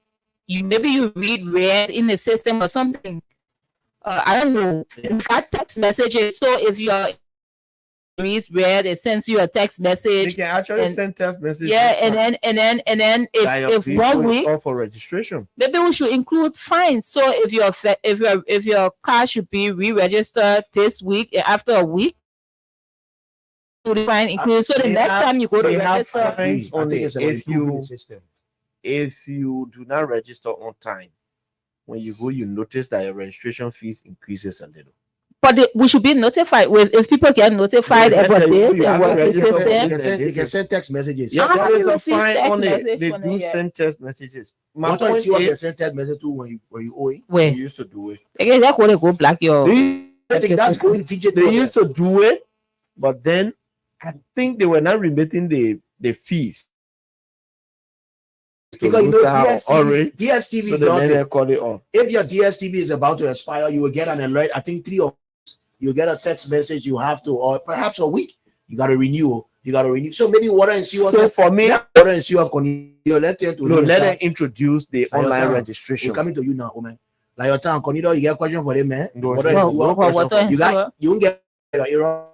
maybe you read red in the system or something. I don't know. We got text messages, so if your reads red, it sends you a text message. They can actually send text messages. Yeah, and then if 1 week call for registration, maybe we should include fines. So if your car should be re-registered this week, after a week, fine included. So the next time you go to register, fines only if you do not register on time. When you go, you notice that your registration fees increases a little. But we should be notified if people get notified about this and what the system. They can send text messages. Yeah, there is a fine on it. They do send text messages. What do you see what they send text message to when you owe it? Where you used to do it. Again, that's what they go black your. I think that's going digital. They used to do it, but then I think they were not remitting the fees. Because you know DSTV so does it. Call it off. If your DSTV is about to expire, you will get an alert. I think 3 or 4. You get a text message. You have to, or perhaps a week. You got to renew. So maybe water and sewer. So for me, water and sewer. Let them introduce the online registration. We're coming to you now, man. Like your time, you get a question for them, man. You get your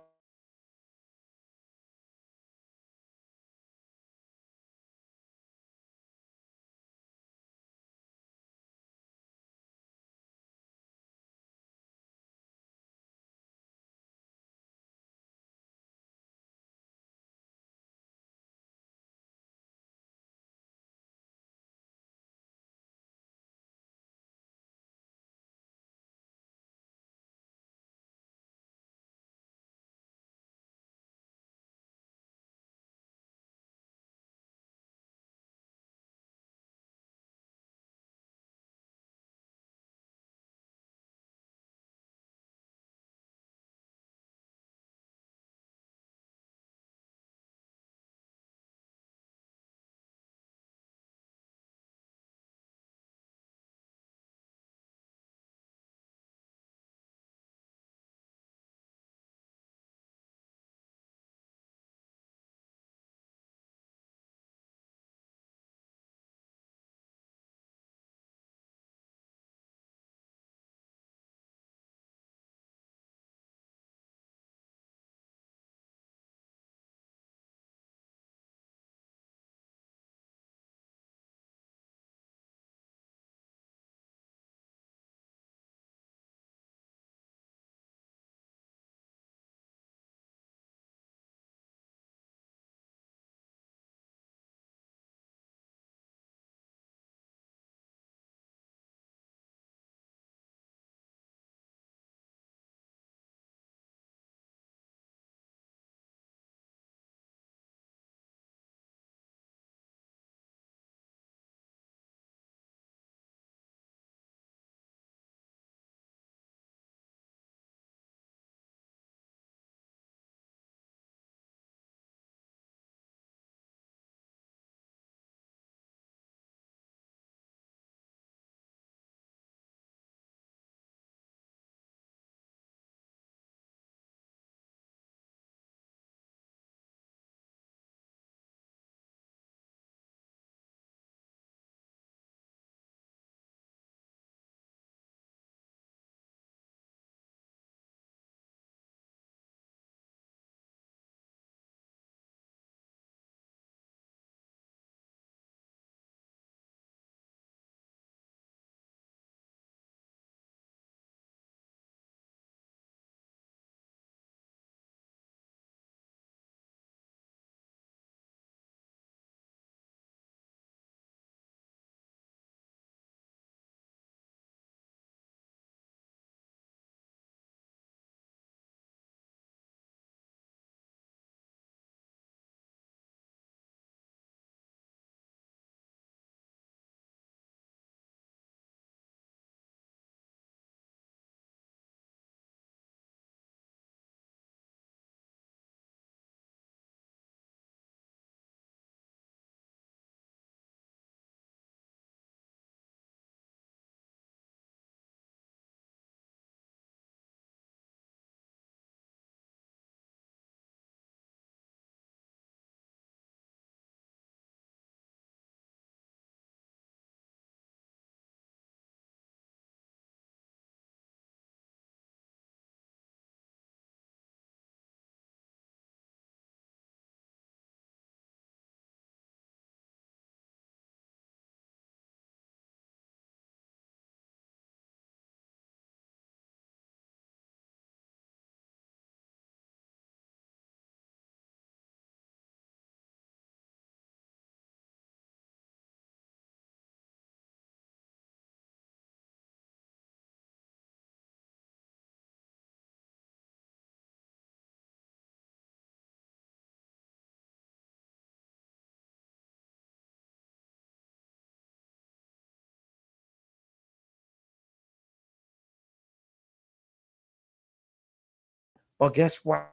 But guess what?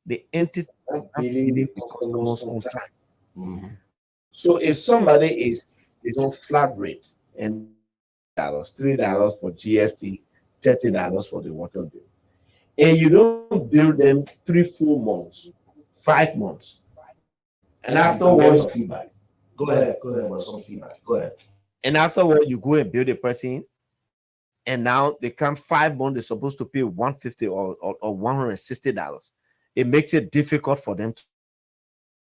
The entity Billing the the customers on time. Mhm. So if somebody is on flat rate and $3 for GST, $30 for the water bill, and you don't bill them 3 full months, 5 months, and I'm getting afterwards, some feedback. Go ahead. Well, some feedback. Go ahead. and afterwards you go and bill the person, and now they come 5 months, they're supposed to pay $150 or $160. It makes it difficult for them to.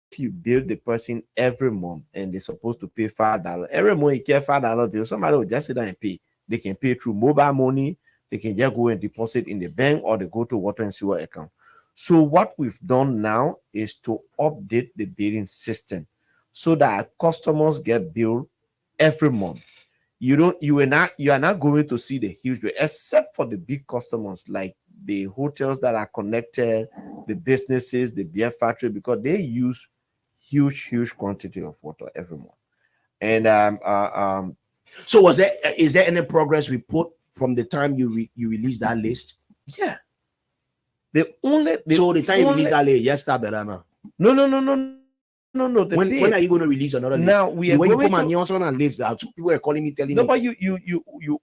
If you bill the person every month and they're supposed to pay $5 every month, you get $5 bill, somebody will just sit down and pay. They can pay through mobile money, they can just go and deposit in the bank, or they go to water and sewer account. So what we've done now is to update the billing system so that our customers get billed every month. You are not going to see the huge bill, except for the big customers like the hotels that are connected, the businesses, the beer factory, because they use huge quantity of water every month. And So is there any progress report from the time you release that list? yeah, the only So the time you only, release that list, yes, start better now. no. When are you going to release another list? Now we are When you going put my to, name on a list, people were calling me, telling no, me. but you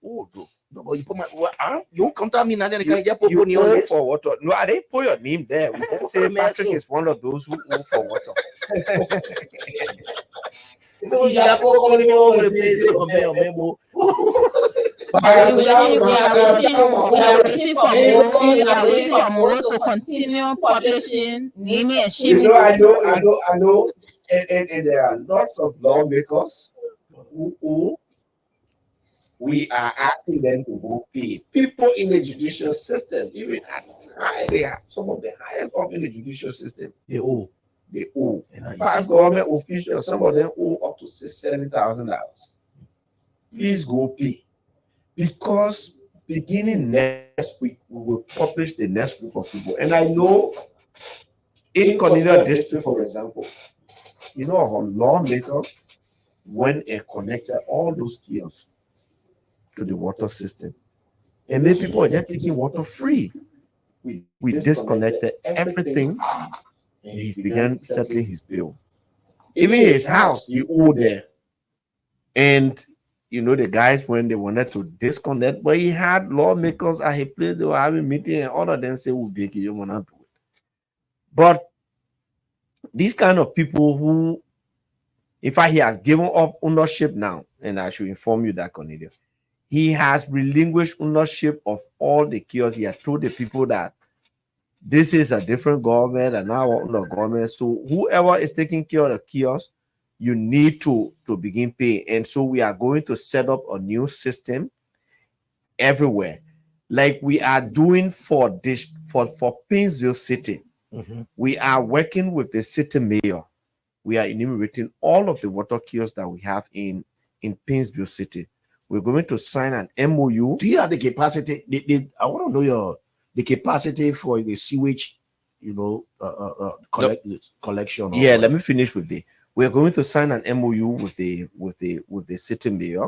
owe, bro. No, but you put my you don't contact me now. Then you just put You me on owe list. for water. No, I didn't put your name there. We didn't say Patrick is one of those who owe for water. Yeah, people calling me all over the place. Oh, memo. We are waiting for Mo to continue publishing, naming and shaming. I know. And there are lots of lawmakers who we are asking them to go pay. People in the judicial system, even at high, they have some of the highest up in the judicial system. They owe. They owe. And I Past government officials, some of them owe up to $7,000. Please go pay. Because beginning next week, we will publish the next group of people. And I know in Cornelia District, for example, you know, our lawmaker went and connected all those kiosks to the water system. And many people are just taking water free. We disconnected everything, and he's began settling his bill. Even his house, you owe there. And you know, the guys, when they wanted to disconnect, but he had lawmakers at his place, they were having meeting, and all of them say, we'll be, you want to do it. But these kind of people who, in fact, he has given up ownership now, and I should inform you that, Cornelia, he has relinquished ownership of all the kiosks. He has told the people that this is a different government and now under government. So whoever is taking care of the kiosks, you need to begin paying. And so we are going to set up a new system everywhere, like we are doing for this for Painesville City. Mm-hmm. We are working with the city mayor. We are enumerating all of the water kiosks that we have in Painesville City. We're going to sign an MOU. Do you have the capacity? I want to know the capacity for the sewage, collection. Yeah, let me finish with the. We're going to sign an MOU with the city mayor.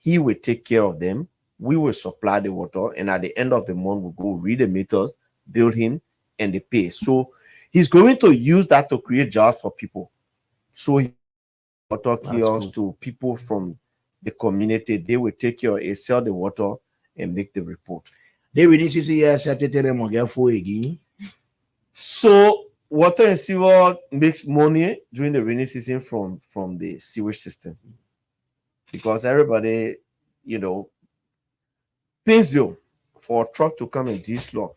He will take care of them. We will supply the water, and at the end of the month, we'll go read the meters, bill him, and they pay. So he's going to use that to create jobs for people. So water kiosks to people from the community, they will take care of it, sell the water, and make the report. They really see accepted them again for again. So water and sewer makes money during the rainy season from the sewage system, because everybody, Painesville, for a truck to come and dislodge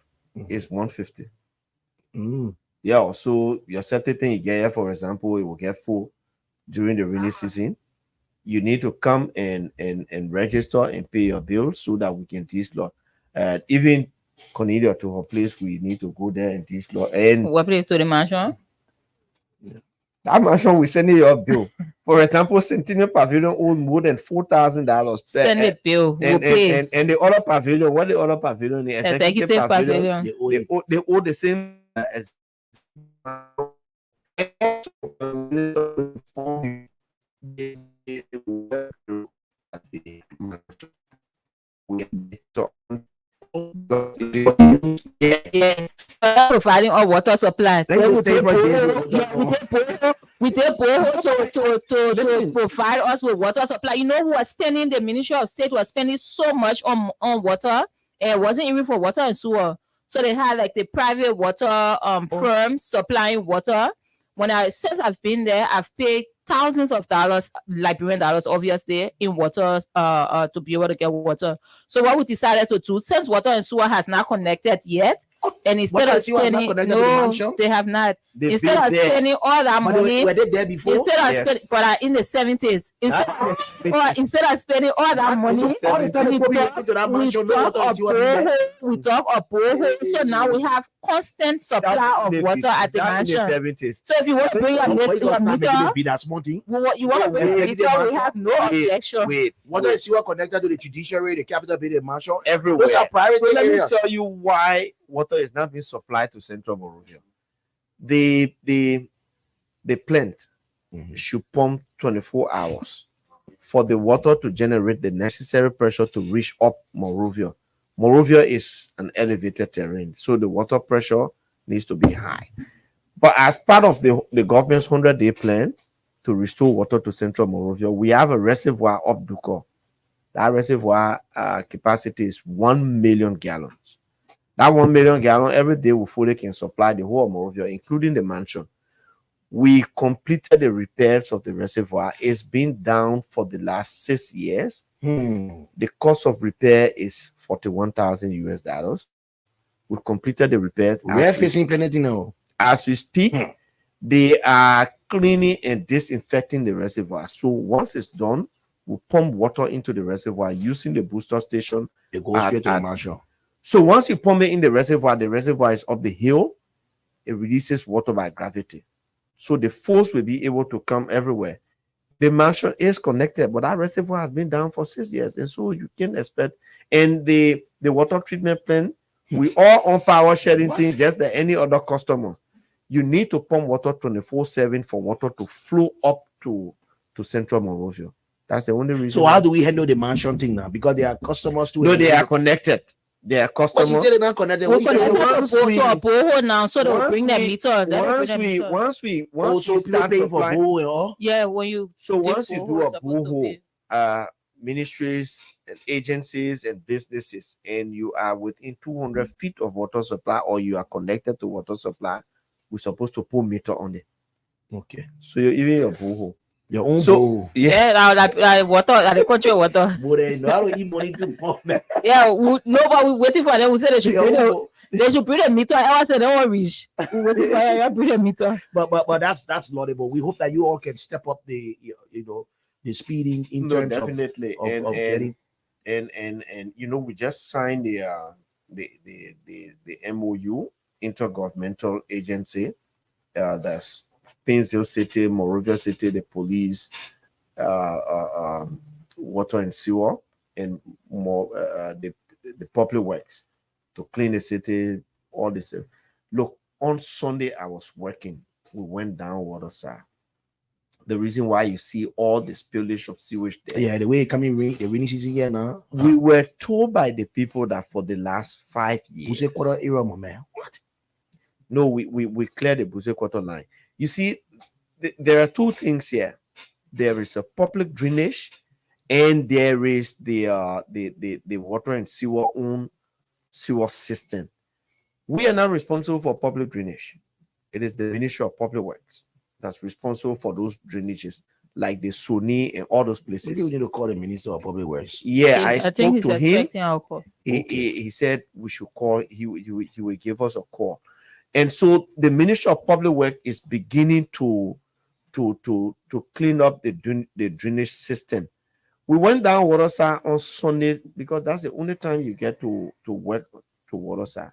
is $150. Yeah, so your certain thing you get here, for example, it will get full during the rainy season. You need to come and register and pay your bill so that we can dislodge. Even Cornelia, to her place, we need to go there and dislodge. And what place to the mansion? That mansion will send you your bill. For example, Centennial Pavilion owes more than $4,000. Send the bill. And the other pavilion, what the other pavilion is? Executive pavilion. They owe the same as. Yeah, we're not providing our water supply. Then you We take take for borehole- James, yeah, we take borehole to Listen. provide us with water supply. You know who was spending, the Ministry of State was spending so much on water, and it wasn't even for water and sewer. So they had like the private water firms supplying water. Since I've been there, I've paid thousands of dollars, Liberian dollars, obviously, in water to be able to get water. So what we decided to do, since water and sewer has not connected yet, and instead Water and of sewer have not spending, connected to the no, mansion? they have not. They've Instead been of there. spending all that But money, were they there before? instead of Yes. spending, but in the 70s, instead of spending all that money, So all the time we before we talk- get to that we mansion, no talk water and of sewer there. borehole, we talk of borehole. So now we have constant supply of water at the mansion. 70s. So if you want to bring your But meter, it's not making you it be that small thing. want to bring your Wait, meter, we have no objection. Wait, Water and sewer connected to the judiciary, the capital building, the mansion. everywhere. Those are priority So let me areas. tell you why water is not being supplied to Central Monrovia. The plant should pump 24 hours for the water to generate the necessary pressure to reach up Monrovia. Monrovia is an elevated terrain, so the water pressure needs to be high. But as part of the government's 100-day plan to restore water to Central Monrovia, we have a reservoir up Duko. That reservoir capacity is 1 million gallons. That 1 million gallon every day we fully can supply the whole of Monrovia, including the mansion. We completed the repairs of the reservoir. It's been down for the last 6 years. The cost of repair is $41,000 US. We completed the repairs. We're facing plenty now. As we speak, they are cleaning and disinfecting the reservoir. So once it's done, we pump water into the reservoir using the booster station. They go straight to the mansion. So once you pump it in the reservoir is up the hill. It releases water by gravity. So the force will be able to come everywhere. The mansion is connected, but that reservoir has been down for 6 years. And so you can expect, and the water treatment plant, we all on power sharing things just like any other customer. You need to pump water 24/7 for water to flow up to Central Monrovia. That's the only reason. So how do we handle the mansion thing now? Because they are customers too. No, they are connected. They are But you customers. say they're not connected. We Which one? connected once to we- a borehole now, so they'll bring their we- meter. Let them bring their meter. Once we Also, still start paying for supplying, bowl and all. Yeah, when you so dig once you do borehole, a you're supposed to borehole, pay. ministries and agencies and businesses, and you are within 200 feet of water supply, or you are connected to water supply, we're supposed to put meter on it. Okay. So you're even your borehole. Your own So- bowl. Yeah. Yeah, like water, like the country water. But they know how to eat money too. Yeah, but we waiting for them. We say they should Your bring own the, bowl. they should bring the meter. I said they won't reach. We waiting for them. Bring the meter. But that's laudable. We hope that you all can step up the the speeding in No, terms of definitely. of getting. And you know, we just signed the MOU, intergovernmental agency, that's Painesville City, Monrovia City, the police, water and sewer, and more the public works to clean the city, all this. Look, on Sunday I was working. We went down Waterside. The reason why you see all the spillage of sewage there. Yeah, the way it coming the rainy season here now. We were told by the people that for the last 5 years. Buse quarter era, my man. What? No, we cleared the Buse Quarter line. You see, there are two things here. There is a public drainage, and there is the water and sewer own sewer system. We are not responsible for public drainage. It is the Ministry of Public Works that's responsible for those drainages, like the Sony and all those Maybe we places. need to call the Minister of Public Works. Yeah, I think spoke he's to him. expecting our call. He said we should call. He will give us a call, and so the Ministry of Public Works is beginning to clean up the drainage system. We went down Waterside on Sunday because that's the only time you get to work to Waterside,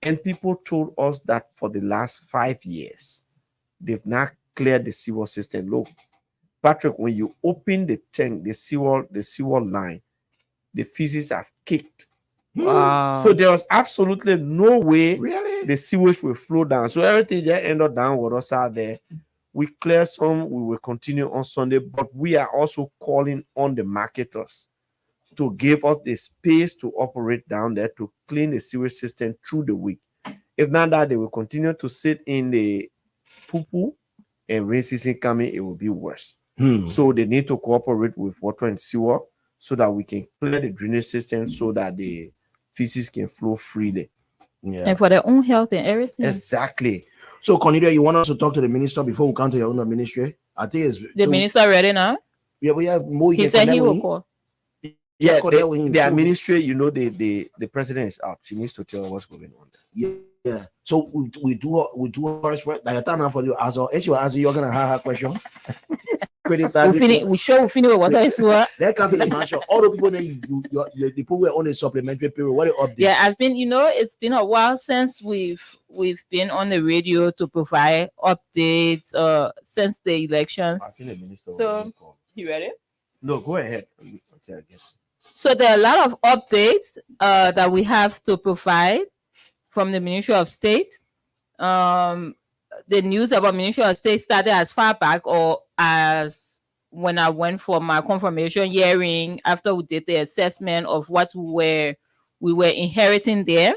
and people told us that for the last 5 years they've not cleared the sewer system. Look, Patrick, when you open the tank, the sewer line, the feces have kicked. Wow. So there was absolutely no way Really? the sewage will flow down. So everything just ended up down Waterside there. We clear some, we will continue on Sunday, but we are also calling on the marketers to give us the space to operate down there to clean the sewage system through the week. If not that, they will continue to sit in the poo, and rain season coming, it will be worse. So they need to cooperate with water and sewer so that we can clear the drainage system so that the feces can flow freely. Yeah. And for their own health and everything. Exactly. So, Cornelia, you want us to talk to the minister before we come to your own ministry? I think it's The minister ready now? Yeah, we have more. He said he will call. Yeah, connect with him the too. administration, you know, the president is out. She needs to tell what's going on. Yeah. So we do hers first. Like I thought now for you as well. If she will answer, you're gonna have her question. Criticize We finish with what I saw. That can be the mansion. All the people that the people were on a supplementary period. What they update? Yeah, I've been, it's been a while since we've been on the radio to provide updates since the elections. I think the minister. So, you ready? No, go ahead. Okay, I guess. So there are a lot of updates that we have to provide from the Ministry of State. The news about Ministry of State started as far back or as when I went for my confirmation hearing after we did the assessment of what we were inheriting there.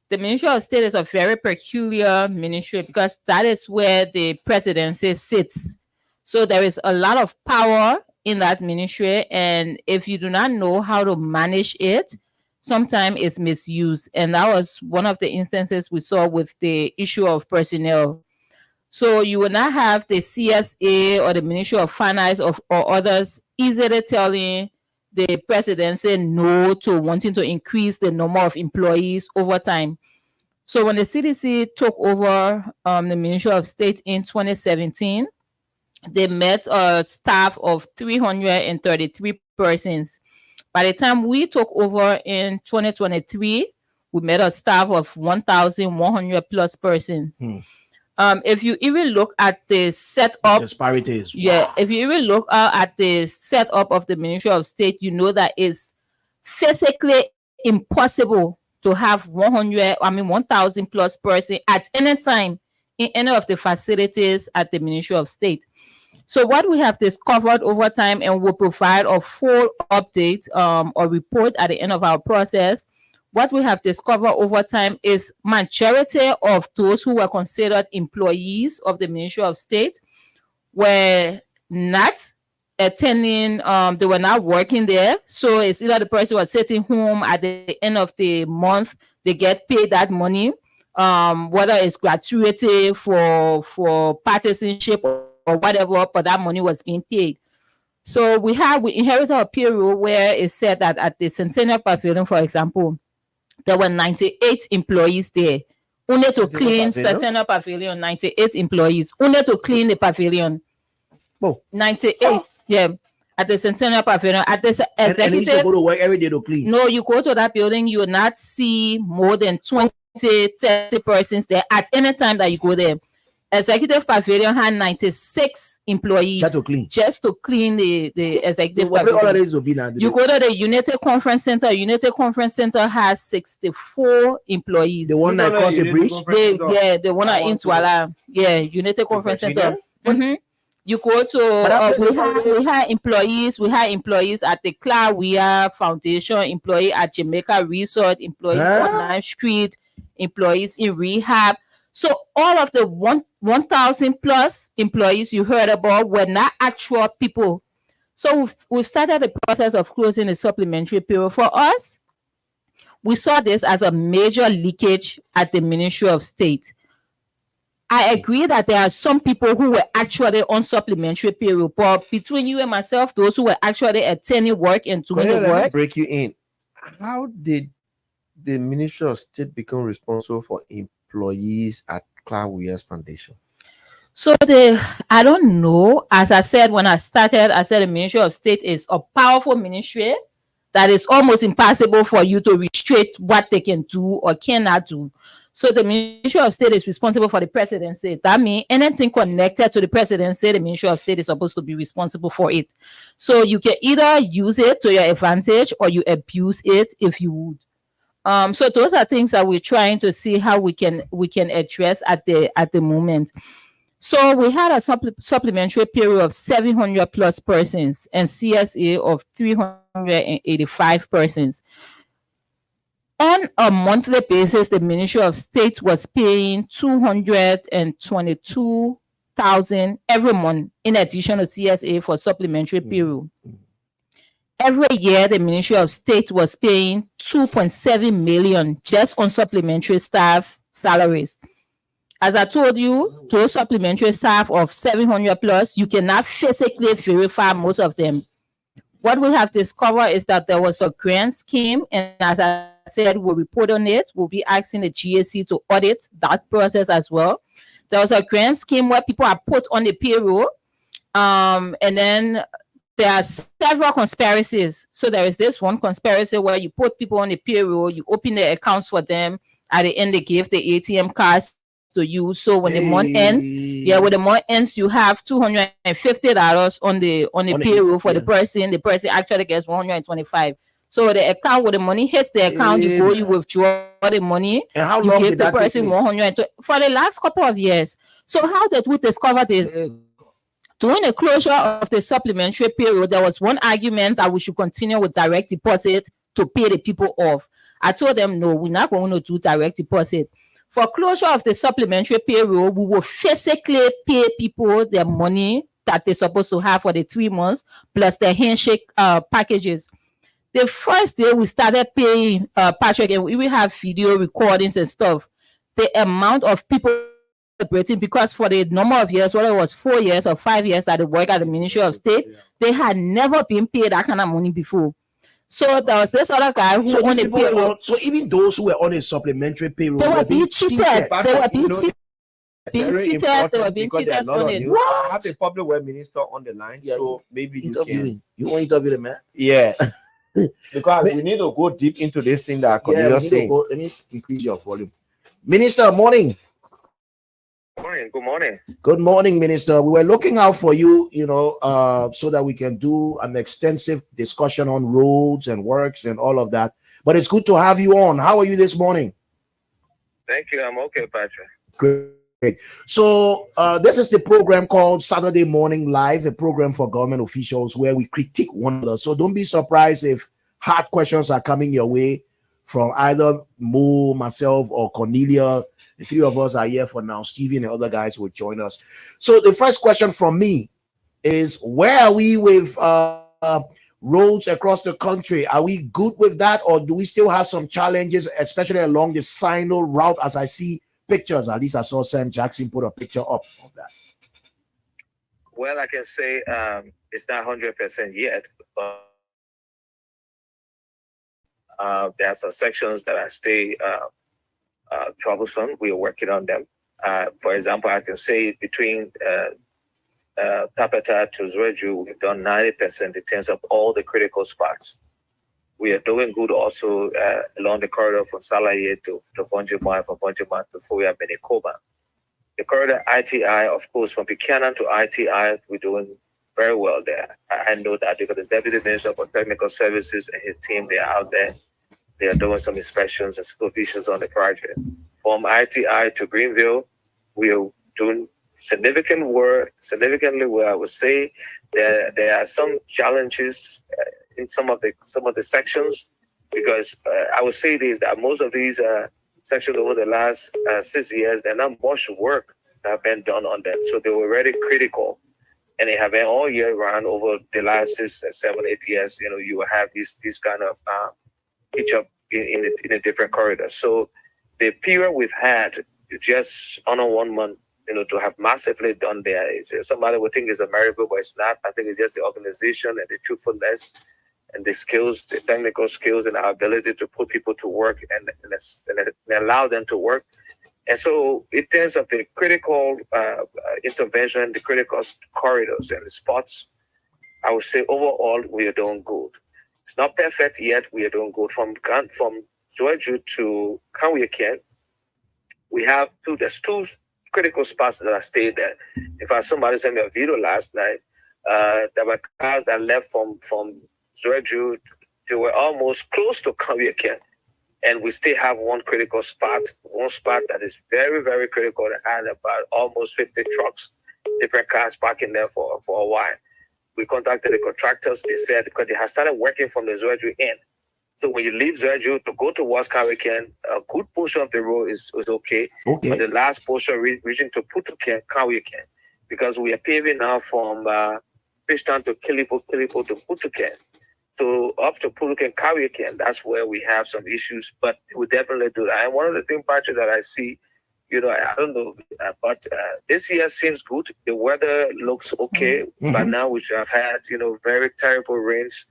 The Ministry of State is a very peculiar ministry because that is where the presidency sits. So there is a lot of power in that ministry, and if you do not know how to manage it, sometimes it's misused. And that was one of the instances we saw with the issue of personnel. So you will not have the CSA or the Ministry of Finance or others easily telling the presidency no to wanting to increase the number of employees over time. So when the CDC took over the Ministry of State in 2017, they met a staff of 333 persons. By the time we took over in 2023, we met a staff of 1,100 plus persons. If you even look at the setup, disparities. Yeah, if you even look at the setup of the Ministry of State, you know that it's physically impossible to have 1,000 plus person at any time in any of the facilities at the Ministry of State. So what we have discovered over time, and we'll provide a full update or report at the end of our process, what we have discovered over time is majority of those who were considered employees of the Ministry of State were not attending, they were not working there. So it's either the person was sitting home at the end of the month, they get paid that money, whether it's gratuity for partisanship or whatever, but that money was being paid. So we inherited a period where it said that at the Centennial Pavilion, for example, there were 98 employees there. Only to clean Centennial Pavilion, 98 employees. Only to clean the pavilion. Oh. 98, yeah. At the Centennial Pavilion. At the And they used to go to work every day to clean. No, you go to that building, you will not see more than 20, 30 persons there at any time that you go there. Executive Pavilion had 96 employees Just to clean the executive So pavilion. all of this will be now. You go to the United Conference Center. United Conference Center has 64 employees. The one that crossed the bridge. The one at Intwala. Yeah, United Conference Center. You go to we have employees. We have employees at the Clawia Foundation, employee at Jamaica Resort, employees on 9th Street, employees in rehab. So all of the 1,000 plus employees you heard about were not actual people. So we've started the process of closing the supplementary period. For us, we saw this as a major leakage at the Ministry of State. I agree that there are some people who were actually on supplementary period, but between you and myself, those who were actually attending work and doing the Let me work. break you in. How did the Ministry of State become responsible for employees at Clawia's Foundation? So I don't know. As I said, when I started, I said the Ministry of State is a powerful ministry that is almost impossible for you to restrict what they can do or cannot do. So the Ministry of State is responsible for the presidency. That means anything connected to the presidency, the Ministry of State is supposed to be responsible for it. So you can either use it to your advantage or you abuse it if you would. So those are things that we're trying to see how we can address at the moment. So we had a supplementary period of 700 plus persons and CSA of 385 persons. On a monthly basis, the Ministry of State was paying 222,000 every month in addition to CSA for supplementary payroll. Every year, the Ministry of State was paying 2.7 million just on supplementary staff salaries. As I told you, those supplementary staff of 700 plus, you cannot physically verify most of them. What we have discovered is that there was a grant scheme, and as I said, we'll report on it. We'll be asking the GAC to audit that process as well. There was a grant scheme where people are put on the payroll, and then there are several conspiracies. So there is this one conspiracy where you put people on the payroll, you open the accounts for them. At the end, they give the ATM cards to you. So when the month ends, when the month ends, you have $250 on the payroll for the person. The person actually gets 125. So the account, when the money hits the account, you go, you withdraw the money. And how you long give did the that take person place? 120 for the last couple of years. So how did we discover this? During the closure of the supplementary payroll, there was one argument that we should continue with direct deposit to pay the people off. I told them, no, we're not going to do direct deposit. For closure of the supplementary payroll, we will physically pay people their money that they're supposed to have for the 3 months, plus the handshake packages. The first day we started paying Patrick, and we have video recordings and stuff, the amount of people celebrating, because for the number of years, whether it was 4 years or 5 years that they work at the Ministry of State, they had never been paid that kind of money before. So there was this other guy who So on these the people payroll, so even those who were on a supplementary payroll they were being cheated. They were being cheated. Very They important were being because there are a cheated lot on of it. news. I have the public work minister on the line, Yeah, so maybe you can. interviewing. You want to interview the man? Yeah, because we need to go deep into this thing that Yeah, we Cornelia need to saying. go. Let me increase your volume. Minister, morning. Good morning. Good morning, Minister. We were looking out for you, so that we can do an extensive discussion on roads and works and all of that. But it's good to have you on. How are you this morning? Thank you. I'm okay, Patrick. Great. So this is the program called Saturday Morning Live, a program for government officials where we critique one another. So don't be surprised if hard questions are coming your way from either Mo, myself, or Cornelia. The three of us are here for now. Stephen and other guys will join us. So the first question from me is, where are we with roads across the country? Are we good with that, or do we still have some challenges, especially along the Sino route? As I see pictures, at least I saw Sam Jackson put a picture up of that. Well, I can say it's not 100% yet, but there are some sections that are still troublesome. We are working on them. For example, I can say between Tapeta to Zwerju, we've done 90% in terms of all the critical spots. We are doing good also along the corridor from Salaye to Vonjima, from Vonjima to Foya Benikoba. The corridor ITI, of course, from Buchanan to ITI, we're doing very well there. I know that because the Deputy Minister for Technical Services and his team, they are out there. They are doing some inspections and supervisions on the project. From ITI to Greenville, we are doing significantly well. I would say there are some challenges in some of the sections, because I would say this, that most of these sections over the last 6 years, there's not much work that have been done on them. So they were very critical, and they have been all year round over the last 6, 7, 8 years. You will have this kind of pitch up in a different corridor. So the period we've had just under 1 month, to have massively done there, somebody would think it's a miracle, but it's not. I think it's just the organization and the truthfulness and the skills, the technical skills, and our ability to put people to work and allow them to work. And so in terms of the critical intervention, the critical corridors and the spots, I would say overall we are doing good. It's not perfect yet. We are doing good. From Zwerju to Kanwiaken, there's two critical spots that are stayed there. In fact, somebody sent me a video last night. There were cars that left from Zwerju. They were almost close to Kanwiaken, and we still have one spot that is very, very critical. That had about almost 50 trucks, different cars parking there for a while. We contacted the contractors. They said because they have started working from the Zwerju end, So when you leave Zerju to go towards Kawiken, a good portion of the road is okay. But Okay. the last portion reaching to Putuken, Kawiken, because we are paving now from Fishtown to Kilipo to Putuken. So up to Putuken, Kawiken, that's where we have some issues, but we definitely do that. And one of the things, Patrick, that I see, I don't know, but this year seems good. The weather looks okay, but now we have had, very terrible rains.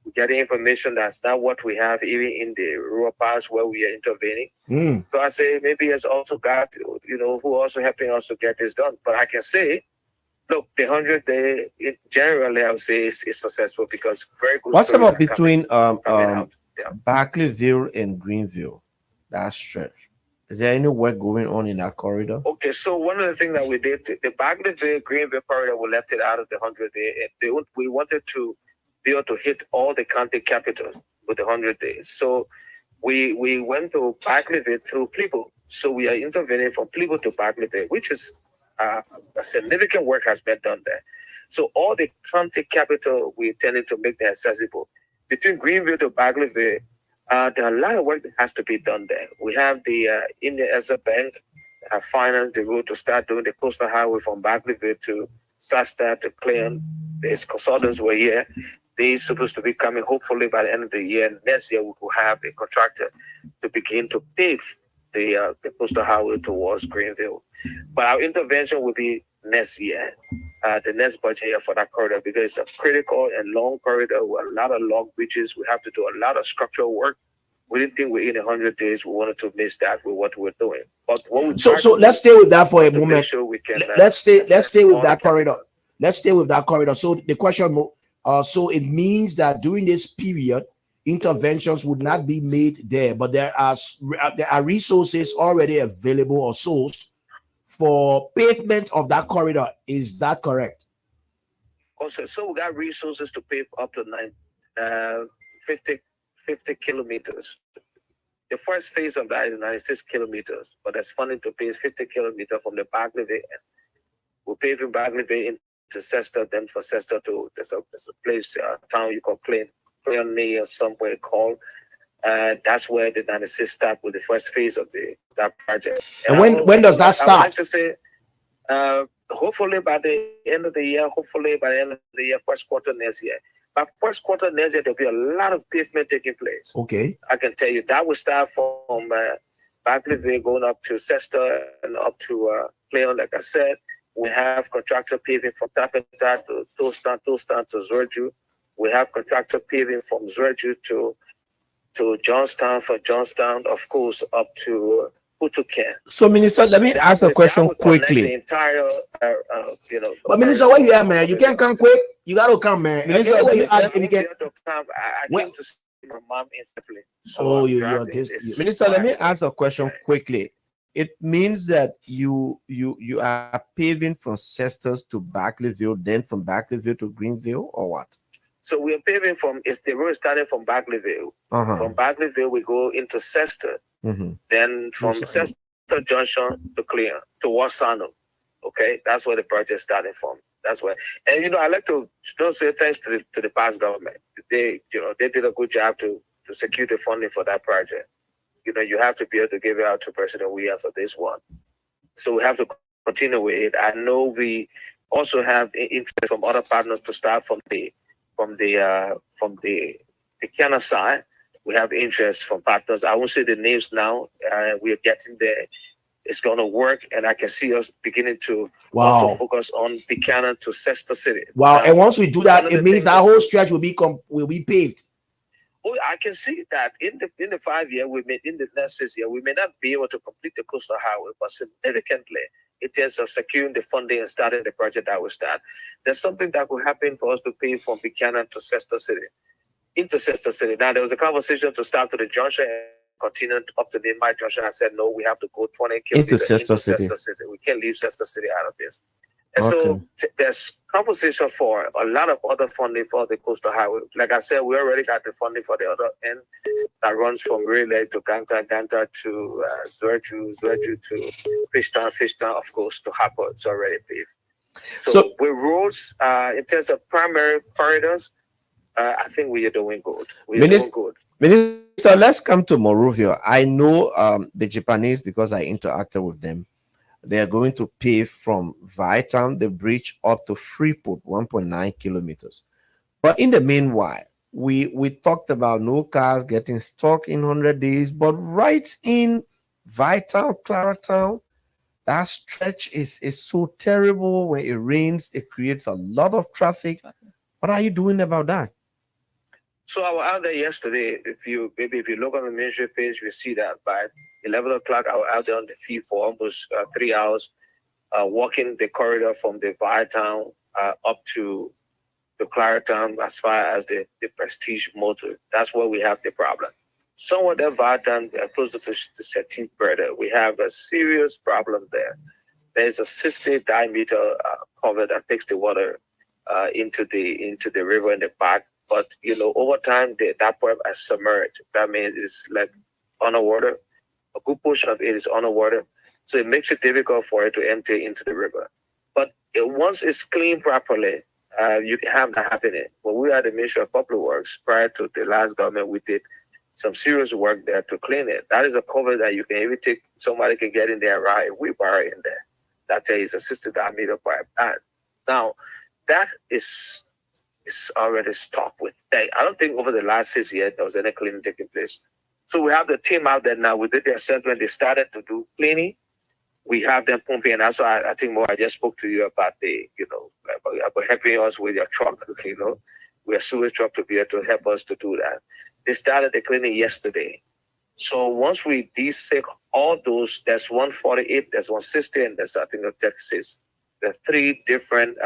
We get information that's not what we have even in the rural parts where we are intervening. So I say maybe it's also God, who also helping us to get this done. But I can say, look, the 100-day, generally, I would say is successful because very good. What's stories about are between coming out. Yeah. Barclayville and Greenville? That stretch. Is there any work going on in that corridor? Okay, so one of the things that we did, the Barclayville, Greenville corridor, we left it out of the 100-day. We wanted to be able to hit all the county capitals with the 100 days. So we went to Barclayville through Plebo. So we are intervening from Plebo to Barclayville, which is a significant work has been done there. So all the county capital, we intended to make them accessible. Between Greenville to Barclayville, there are a lot of work that has to be done there. We have the Indian Exim Bank have financed the road to start doing the coastal highway from Barclayville to Shasta to Cleon. These consultants were here. They're supposed to be coming hopefully by the end of the year. Next year, we will have a contractor to begin to pave the coastal highway towards Greenville. But our intervention will be next year, the next budget year for that corridor, because it's a critical and long corridor with a lot of long bridges. We have to do a lot of structural work. We didn't think within 100 days we wanted to miss that with what we're doing. But what we So let's stay with that for a moment. Sure we can, let's stay with that corridor. Let's stay with that corridor. So the question, so it means that during this period, interventions would not be made there, but there are resources already available or sourced for pavement of that corridor. Is that correct? Also, so we got resources to pave up to 50 kilometers. The first phase of that is 96 kilometers, but there's funding to pave 50 kilometers from the Barclayville end. We're paving Barclayville into Cester, then for Cester to there's a place, town you call Cleon or somewhere called. That's where the 96 start with the first phase of that project. And when does that start? I would like to say, hopefully by the end of the year, first quarter next year. By first quarter next year, there'll be a lot of pavement taking place. Okay. I can tell you that will start from Barclayville going up to Cester and up to Cleon, like I said. We have contractor paving from Tapeta to Toastan to Zwerju. We have contractor paving from Zwerju to Johnstown, from Johnstown, of course, up to Putuken. So, Minister, let me ask a question quickly. The entire, But Minister, where you at, man? You can't come quick. You gotta come, man. Minister, I came to see my mom instantly. So Minister, let me ask a question quickly. It means that you are paving from Cestus to Barclayville, then from Barclayville to Greenville, or what? So we are paving the road starting from Barclayville. From Barclayville, we go into Cester. Then from Cester Junction to Cleon, to Wasano. Okay, that's where the project started from. That's where, and I like to say thanks to the past government. They did a good job to secure the funding for that project. You have to be able to give it out to President Weah for this one. So we have to continue with it. I know we also have interest from other partners to start from the Kiana side. We have interest from partners. I won't say the names now. We are getting there. It's going to work, and I can see us beginning to also focus on Buchanan to Cester City. Wow! And once we do that, it means that whole stretch will be paved. Oh, I can see that in the 5 year in the next 6 year, we may not be able to complete the coastal highway, but significantly in terms of securing the funding and starting the project that will start. There's something that will happen for us to pay from Buchanan to Cester City, into Cester City. Now there was a conversation to start to the junction and continue up to the my junction. I said no, we have to go 20 kilometers into Cester City. We can't leave Cester City out of this. And so there's conversation for a lot of other funding for the coastal highway. Like I said, we already got the funding for the other end that runs from Relay to Ganta to Zwerju to Fishtown, of course, to Harper. It's already paved. So with roads, in terms of primary corridors, I think we are doing good. Doing good. Minister, let's come to Monrovia. I know the Japanese because I interacted with them. They are going to pave from Vietown, the bridge, up to Freeport, 1.9 kilometers. But in the meanwhile, we talked about no cars getting stuck in 100 days, but right in Vietown, Claratown, that stretch is so terrible. When it rains, it creates a lot of traffic. What are you doing about that? So I was out there yesterday. If you look on the ministry page, you see that by 11 o'clock, I was out there on the field for almost 3 hours, walking the corridor from the Vietown up to the Claratown as far as the Prestige Motor. That's where we have the problem. Somewhere there, Vietown, closer to the 13th border, we have a serious problem there. There's a 60 diameter cover that takes the water into the river in the back. But over time, that part has submerged. That means it's like underwater. A good portion of it is underwater, so it makes it difficult for it to empty into the river. But once it's cleaned properly, you can have that happening. When we had the Ministry of Public Works prior to the last government, we did some serious work there to clean it. That is a cover that you can even take. Somebody can get in there and ride a wheelbarrow in there. That is a 60 diameter pipe. Now, that is already stopped with. I don't think over the last 6 years there was any cleaning taking place. So we have the team out there now. We did the assessment. They started to do cleaning. We have them pumping, and that's why I think more. I just spoke to you about about helping us with your truck. We are sewage truck to be able to help us to do that. They started the cleaning yesterday. So once we desig all those, there's 148, there's 160, and there's I think 36. There are 3 different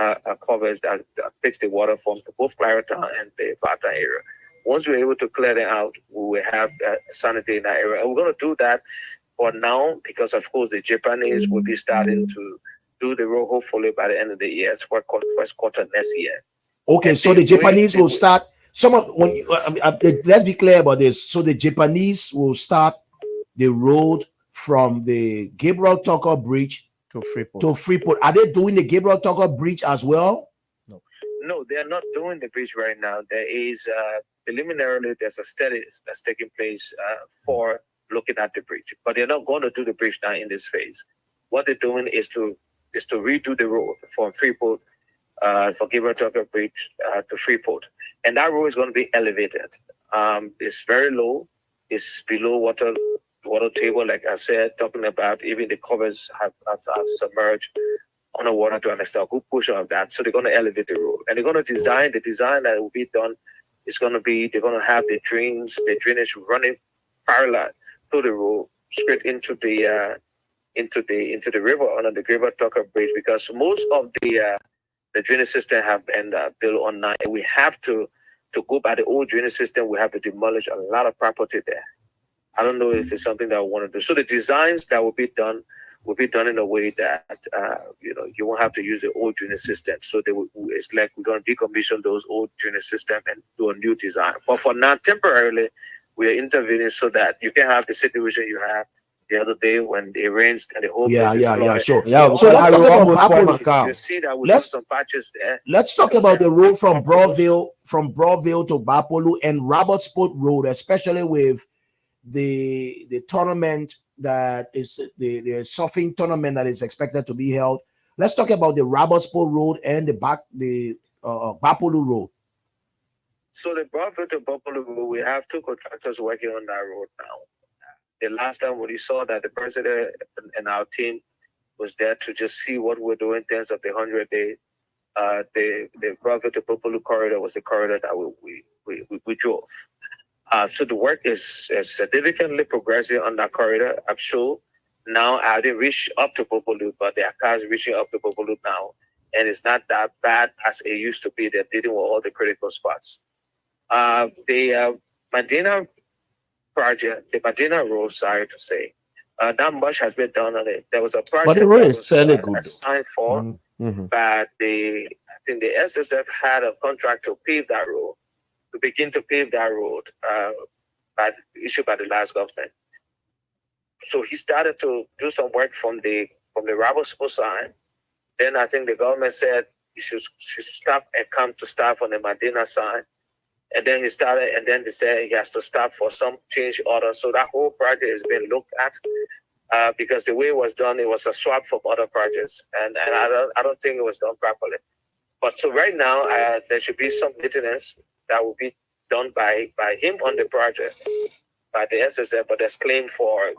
covers that fix the water from both Claratown and the Vietown area. Once we're able to clear them out, we will have sanity in that area. And we're going to do that for now because, of course, the Japanese will be starting to do the road hopefully by the end of the year, first quarter next year. Okay, and so the Japanese will start. Let's be clear about this. So the Japanese will start the road from the Gabriel Tucker Bridge To Freeport. Are they doing the Gabriel Tucker Bridge as well? No, they're not doing the bridge right now. There is preliminarily there's a study that's taking place for looking at the bridge, but they're not going to do the bridge now in this phase. What they're doing is to redo the road from Freeport for Gabriel Tucker Bridge to Freeport, and that road is going to be elevated. It's very low. It's below water table, like I said, talking about even the covers have submerged underwater to understand a good portion of that. So they're going to elevate the road, and they're going to design the design that will be done. It's going to be they're going to have the drainage running parallel to the road straight into the river under the Gabriel Tucker Bridge, because most of the drainage system have been built on now, and we have to go by the old drainage system. We have to demolish a lot of property there. I don't know if it's something that I want to do. So the designs that will be done in a way that you won't have to use the old drainage system. So it's like we're going to decommission those old drainage system and do a new design. But for now, temporarily, we are intervening so that you can have the situation you have the other day when it rains and the whole place is flooded. Sure. Yeah, So let's talk about almost Bapolo. You see that we do some patches there. Let's talk about the road from Broadville to Bapolo and Robertsport Road, especially with the tournament that is the surfing tournament that is expected to be held. Let's talk about the Robertsport Road and the Bapolo Road. So the Broadville to Bapolo Road, we have 2 contractors working on that road now. The last time when you saw that the president and our team was there to just see what we're doing in terms of the 100-day, the Broadville to Bapolo corridor was the corridor that we drove. So the work is significantly progressing on that corridor. I'm sure now I didn't reach up to Bapolo, but there are cars reaching up to Bapolo now, and it's not that bad as it used to be. They're dealing with all the critical spots. The Medina project, the Medina road, sorry to say, not much has been done on it. There was a project But the road that is was fairly good. assigned for, but I think the SSF had a contract to pave that road. To begin to pave that road, issued by the last government. So he started to do some work from the Robertsport side. Then I think the government said he should stop and come to staff on the Medina side. And then he started, and then they said he has to stop for some change order. So that whole project is being looked at because the way it was done, it was a swap from other projects, and I don't think it was done properly. But so right now, there should be some maintenance that will be done by him on the project, by the SSF, but there's claim for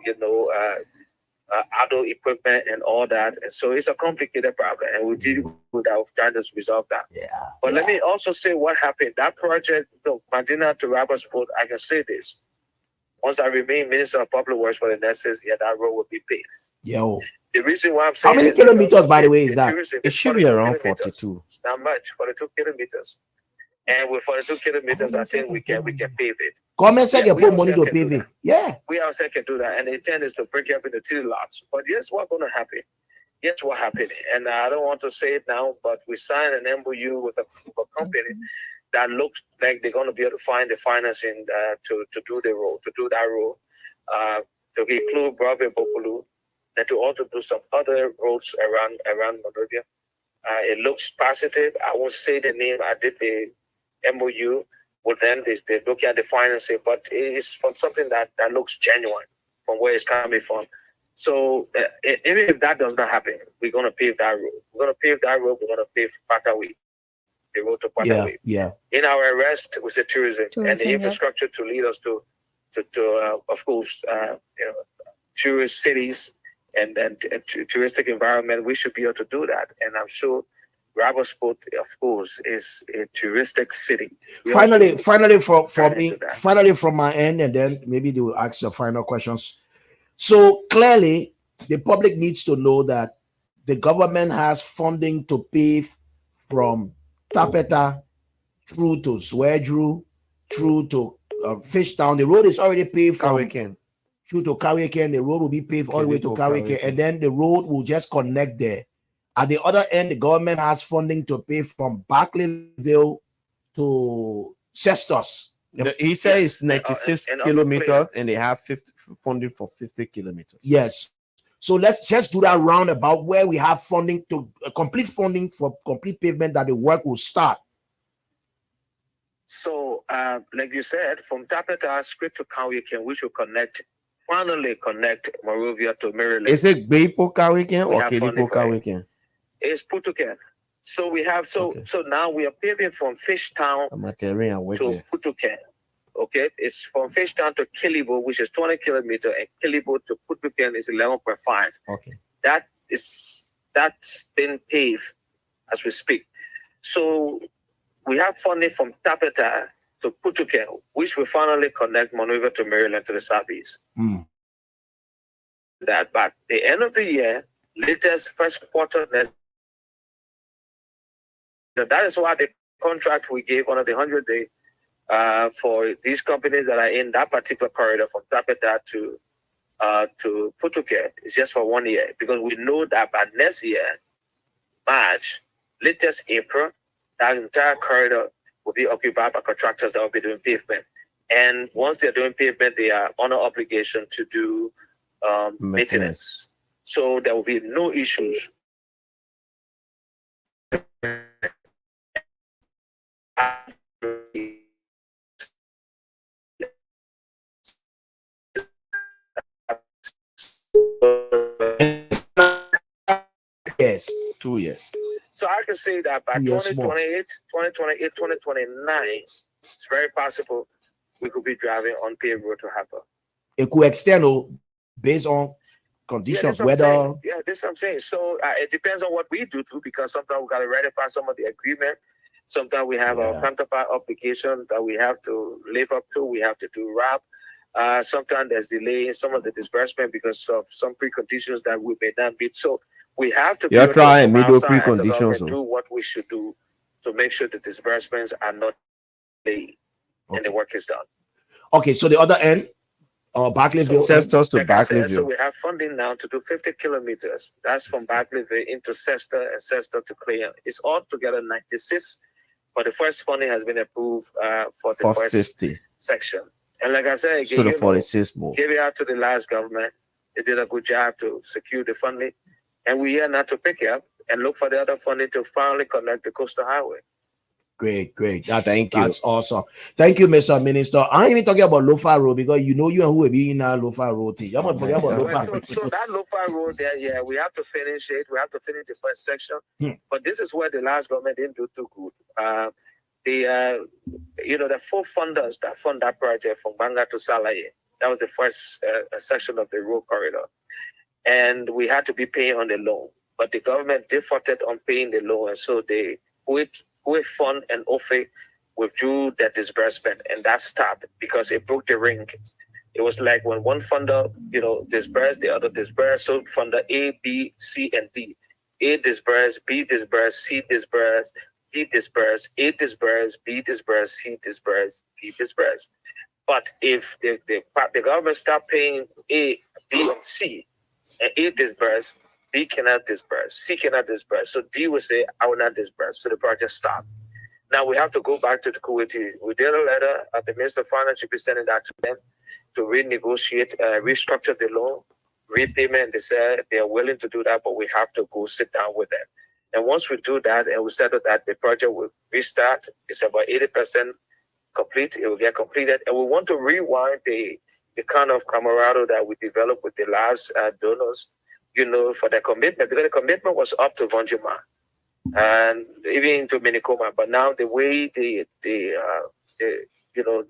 idle equipment and all that, and so it's a complicated problem, and we deal with that, trying to resolve that. Yeah. But let me also say what happened. That project, Medina to Robertsport, I can say this. Once I remain Minister of Public Works for the next 6 years, that road will be paved. Yo. The reason why I'm How saying many kilometers, by the way, is that? It should be around 42. It's not much, 42 kilometers. And with 42 kilometers, I think we can pave it. Government said you we put money also to can do pave it. that. Yeah. We also can do that. And the intent is to break it up into 2 lots. But here's what's going to happen. Here's what happened. And I don't want to say it now, but we signed an MOU with a company that looks like they're going to be able to find the financing to do the road, to do that road, to include Broadway Bopolu, and to also do some other roads around Monrovia. It looks positive. I won't say the name. I did the MOU with them. They look at the financing, but it's from something that looks genuine from where it's coming from. So even if that does not happen, we're going to pave that road. We're going to pave that road. We're going to pave Pataway, the road to Pataway. Yeah. In our arrest, we say tourism and the yeah. infrastructure to lead us to of course, tourist cities and touristic environment. We should be able to do that, and I'm sure Robertsport, of course, is a touristic city. Finally, for trying me, to do that. finally from my end, and then maybe they will ask your final questions. So clearly, the public needs to know that the government has funding to pave from Tapeta through to Swedru, through to Fishtown. The road is already paved from Kawiken. through to Kawiken. The road will be paved all the way to Kawiken, and then the road will just connect there. At the other end, the government has funding to pave from Barclayville to Cestus. He says Yes, it's 96 and kilometers, and they have 50 funding for 50 kilometers. Yes. So let's just do that roundabout where we have funding to complete funding for complete pavement that the work will start. So, like you said, from Tapeta straight to Kawiken, which will finally connect Monrovia to Maryland. Is it Gbepo Kawiken We or have Kelipo funding for it. Kawiken? It's Putuken. So we have Okay. so now we are paving from Fishtown Material work to there. Putuken. Okay, it's from Fishtown to Kilibo, which is 20 kilometers, and Kilibo to Putuken is 11.5. Okay. That's been paved as we speak. So we have funding from Tapeta to Putuken, which will finally connect Monrovia to Maryland to the southeast. That by the end of the year, latest first quarter next. That is why the contract we gave under the 100-day for these companies that are in that particular corridor from Tapeta to Putuken is just for 1 year, because we know that by next year, March, latest April, that entire corridor will be occupied by contractors that will be doing pavement. And once they're doing pavement, they are under obligation to do maintenance. So there will be no issues. Yes. 2 years. So I can say that by 2028, 2029, it's very possible we could be driving on paved road to Harper. It could extend based on conditions, weather. Yeah, this is what I'm saying. So it depends on what we do too, because sometimes we got to ratify some of the agreement. Sometimes we have a counterpart obligation that we have to live up to. We have to do RAP. Sometimes there's delay in some of the disbursement because of some preconditions that we may not meet. So we have to try middle outside as a preconditions. government, do what we should do to make sure the disbursements are not delayed and the work is done. Okay, so the other end, Barclayville. Cestus to Like I said, so Barclayville. we have funding now to do 50 kilometers. That's from Barclayville into Cester and Cester to Clayon. It's all together 96, but the first funding has been approved for the first 450. section. And like I said, So again, the 46 more. give it out to the last government. They did a good job to secure the funding. And we're here now to pick it up and look for the other funding to finally connect the coastal highway. Great. Thank you. That's awesome. Thank you, Mr. Minister. I ain't even talking about Lofa Road because you and who will be in our Lofa Road thing. I'm not forget about Well, Lofa. so that Lofa Road there, yeah, we have to finish it. We have to finish the first section. But this is where the last government didn't do too good. The four funders that fund that project from Banga to Salaye, that was the first section of the road corridor. And we had to be paying on the loan. But the government defaulted on paying the loan. And so they Kuwait Fund and OFE withdrew their disbursement. And that stopped because it broke the ring. It was like when one funder, disbursed, the other disbursed. So funder A, B, C, and D. A disbursed, B disbursed, C disbursed, D disbursed, A disbursed, B disbursed, C disbursed, D disbursed. But if the government start paying A, B, and C, and A disbursed, B cannot disburse, C cannot disburse. So D will say, I will not disburse. So the project stopped. Now we have to go back to the Kuwaiti. We did a letter, the Minister of Finance should be sending that to them to renegotiate, restructure the loan, repayment. They said they are willing to do that, but we have to go sit down with them. And once we do that and we settle that, the project will restart. It's about 80% complete. It will get completed. And we want to rewind the kind of camaraderie that we developed with the last donors, for the commitment, because the commitment was up to Vonjima and even to Minikoma. But now the way the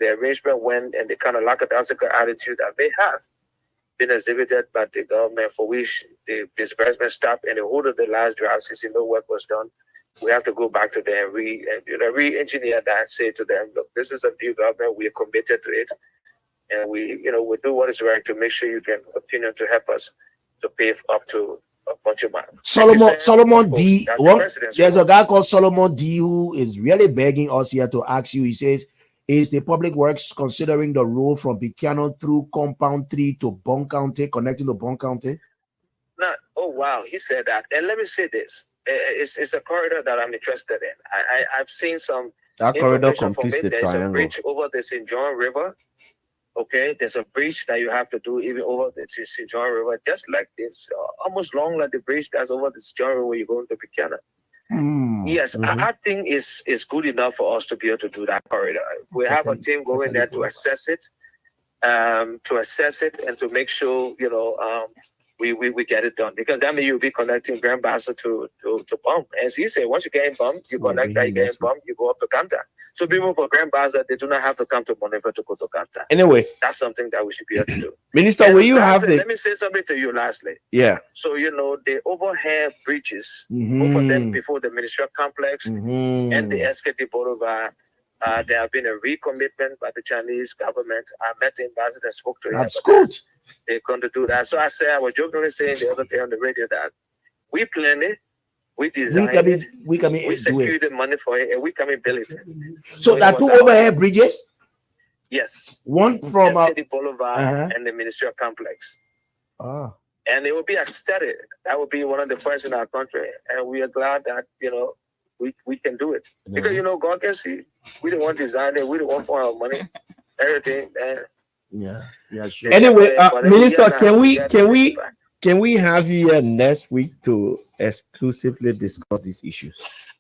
arrangement went and the kind of lackadaisical attitude that they have been exhibited by the government, for which the disbursement stopped and the whole of the last draft, since no work was done, we have to go back to them, re-engineer that and say to them, look, this is a new government, we are committed to it, and we do what is right to make sure you can continue to help us to pay up to a bunch of money. Solomon D. There's a guy called Solomon D who is really begging us here to ask you. He says, is the Public Works considering the road from Buchanan through Compound 3 to Bond County, connecting to Bond County? No. Oh, wow. He said that. And let me say this. It's a corridor that I'm interested in. I've seen some that corridor completes the There's triangle. A bridge over the St. John River. Okay, there's a bridge that you have to do even over the St. John River, just like this, almost long like the bridge that's over the St. John River when you go into Buchanan. Yes, I think it's good enough for us to be able to do that corridor. We have a team going there to assess it, and to make sure we get it done, because that means you'll be connecting Grand Bassa to Bum. As he said, once you get in Bum, you connect that, you get in Bum, you go up to Kanta. So people for Grand Bassa, they do not have to come to Boniface to go to Kanta. Anyway, that's something that we should be able to do. Minister, will you have the... Let me say something to you lastly. Yeah. So, the overhead bridges, both of them before the ministerial complex and the SKT Boulevard, there have been a recommitment by the Chinese government. I met the ambassador and spoke to him. That's good. They're going to do that. So I was jokingly saying the other day on the radio that we plan it, we design it, we secure the money for it, and we come and build it. So there are two overhead bridges? Yes. One from SKT Boulevard and the ministerial complex. And it will be extended. That will be one of the first in our country. And we are glad that, we can do it. Because, God can see. We don't want to design it. We don't want for our money. Everything. Yeah, sure. Anyway, Minister, can we have you here next week to exclusively discuss these issues?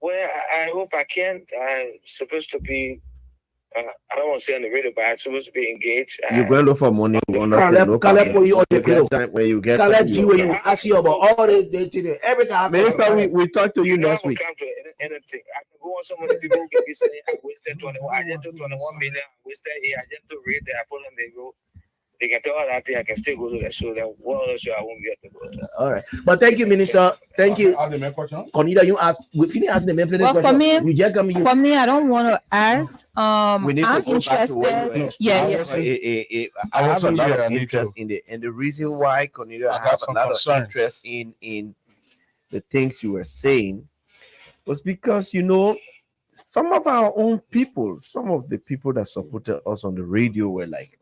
Well, I hope I can. I'm supposed to be, I don't want to say on the radio, but I'm supposed to be engaged. You're going to look for money. When you get ask you about all the every time. Minister, we talk to you next week. Anything. I can go on some of the people can be saying I wasted 21. I just took 21 million. I wasted here. I just took read there. I put on the go. They can tell that thing. I can still go to the show. Then what other show I won't get to go to. All right, but thank you, Minister. Thank you. Cornelia, you ask. We finish asking the main question. For me, I don't want to ask. I'm interested. I have a lot of interest in it, and the reason why, Cornelia, I have a lot of interest in the things you were saying was because some of our own people, some of the people that supported us on the radio were like,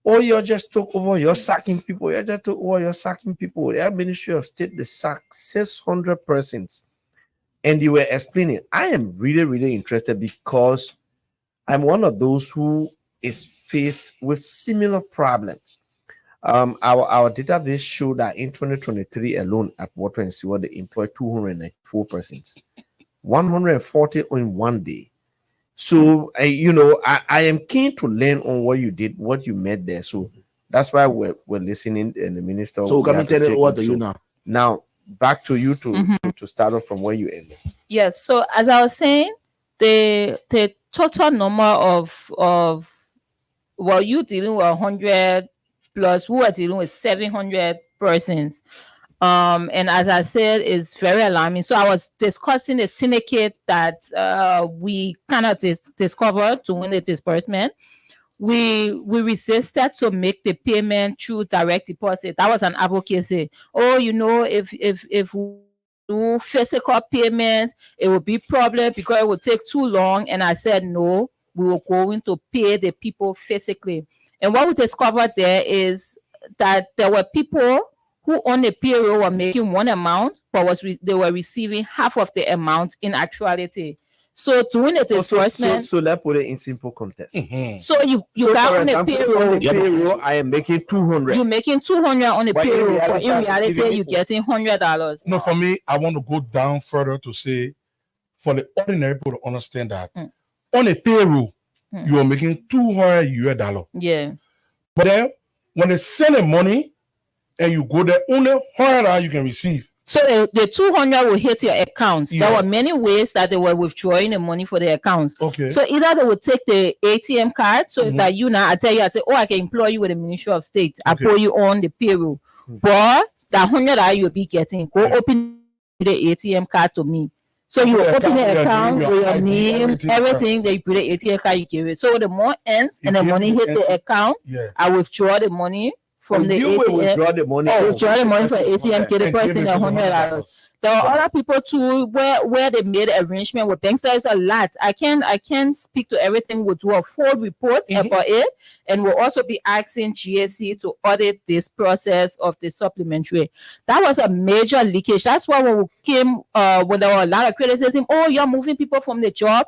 oh, you just took over, you're sacking people, The Ministry of State, they sacked 600 persons. And you were explaining, I am really, really interested because I'm one of those who is faced with similar problems. Our database showed that in 2023 alone at Water and Sewer, they employed 294 persons. 140 in one day. So, I am keen to learn on what you did, what you made there. So that's why we're listening, and the minister. So we come have and to tell take it what it. do you now? Now back to you to start off from where you ended. Yes. So as I was saying, the total number of well, you dealing with 100 plus, we were dealing with 700 persons. And as I said, it's very alarming. So I was discussing a syndicate that we kind of discovered to win the disbursement. We resisted to make the payment through direct deposit. That was an advocacy. Oh, if we do physical payment, it will be problem because it will take too long. And I said no, we were going to pay the people physically. And what we discovered there is that there were people who on the payroll were making one amount, but they were receiving half of the amount in actuality. So doing the disbursement. So let's put it in simple context. So you got on the payroll. I am making 200. You're making 200 on the But in payroll, but reality, in I'm reality, giving you're getting $100. No, for me, I want to go down further to say, for the ordinary people to understand that on a payroll, you are making $200. Yeah. But then when they send the money and you go there, only $100 you can receive. So the 200 will hit your accounts. Yeah. There were many ways that they were withdrawing the money for the accounts. Okay. So either they would take the ATM card. So if that I tell you, I say, oh, I can employ you with the Ministry of State. I put you on the payroll. But that $100 you'll be getting, go open the ATM card to me. So you open the account with your name, everything. They put the ATM card, you give it. So the more ends and the money hit the account, I withdraw the money from the you ATM. will withdraw the money. Withdraw the money from ATM, get the person the $100. There are other people too where they made arrangement with banks. There's a lot. I can't speak to everything. We'll do a full report about it, and we'll also be asking GSC to audit this process of the supplementary. That was a major leakage. That's why when we came, when there were a lot of criticism, oh, you're moving people from the job.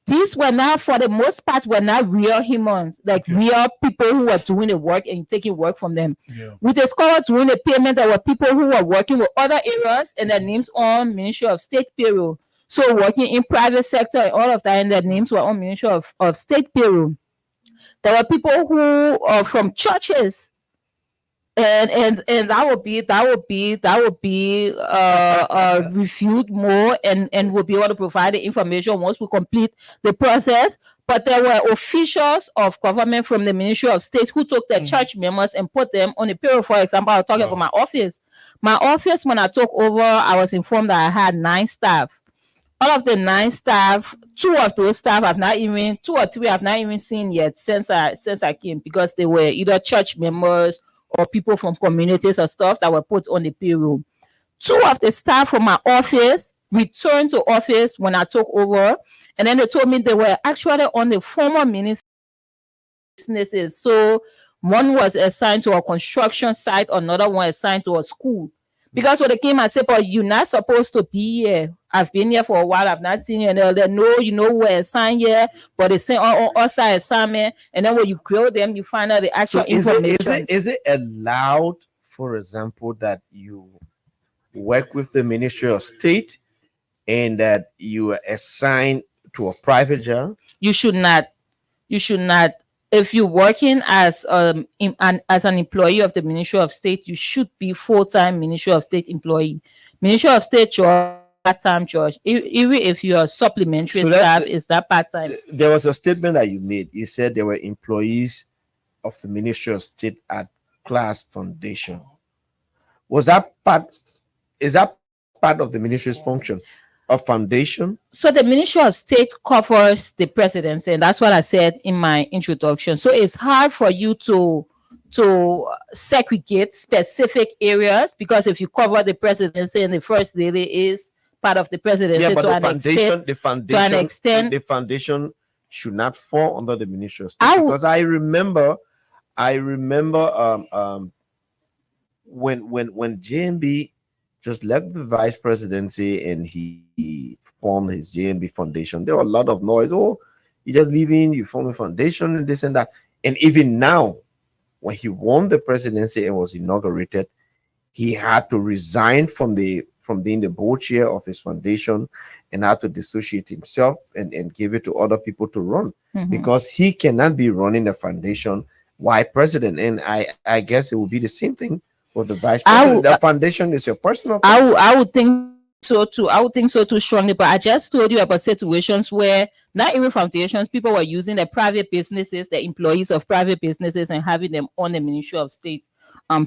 These were not, for the most part, were not real humans, like real people who were doing the work and taking work from them. Yeah. We discovered during the payment there were people who were working with other areas and their names on Ministry of State payroll. So working in private sector and all of that, and their names were on Ministry of State payroll. There were people who are from churches. And that would be reviewed more and we'll be able to provide the information once we complete the process. But there were officials of government from the Ministry of State who took their church members and put them on the payroll. For example, I'll talk about my office. My office, when I took over, I was informed that I had 9 staff. All of the 9 staff, 2 of those staff have not even, 2 or 3 I've not even seen yet since I came, because they were either church members or people from communities or stuff that were put on the payroll. 2 of the staff from my office returned to office when I took over, and then they told me they were actually on the former businesses. So one was assigned to a construction site, another one assigned to a school. Because when they came and said, but you're not supposed to be here. I've been here for a while. I've not seen you. And they're no, we're assigned here, but they say us assignment. And then when you grill them, you find out the actual information. Is it allowed, for example, that you work with the Ministry of State and that you are assigned to a private job? You should not. If you're working as an employee of the Ministry of State, you should be full-time Ministry of State employee. Ministry of State charge, part-time charge. Even if you are supplementary staff, is that part-time? There was a statement that you made. You said there were employees of the Ministry of State at Class Foundation. Was that part? Is that part of the ministry's function? A foundation? So the Ministry of State covers the presidency, and that's what I said in my introduction. So it's hard for you to segregate specific areas, because if you cover the presidency and the first lady is part of the presidency, but the foundation should not fall under the Ministry of State, because I remember when JMB just left the vice presidency and he formed his JMB Foundation, there were a lot of noise. Oh, you just leaving, you form a foundation and this and that. And even now, when he won the presidency and was inaugurated, he had to resign from being the board chair of his foundation and how to dissociate himself and give it to other people to run, Mhm. because he cannot be running the foundation while president. And I guess it will be the same thing with the vice president. The foundation is your personal thing. I would think so too. I would think so too strongly. But I just told you about situations where not even foundations, people were using their private businesses, the employees of private businesses, and having them on the Ministry of State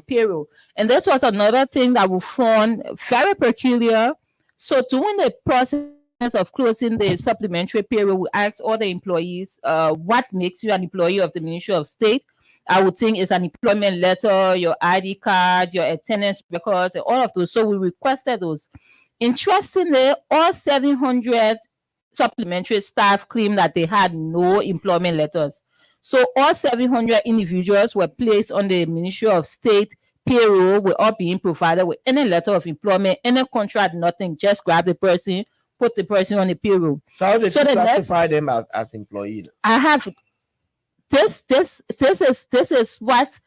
payroll. And this was another thing that we found very peculiar. So during the process of closing the supplementary payroll, we asked all the employees, what makes you an employee of the Ministry of State? I would think it's an employment letter, your ID card, your attendance records, and all of those. So we requested those. Interestingly, all 700 supplementary staff claimed that they had no employment letters. So all 700 individuals were placed on the Ministry of State payroll without being provided with any letter of employment, any contract, nothing. Just grab the person, put the person on the payroll. So how did So you the classify them as employees? I have this is what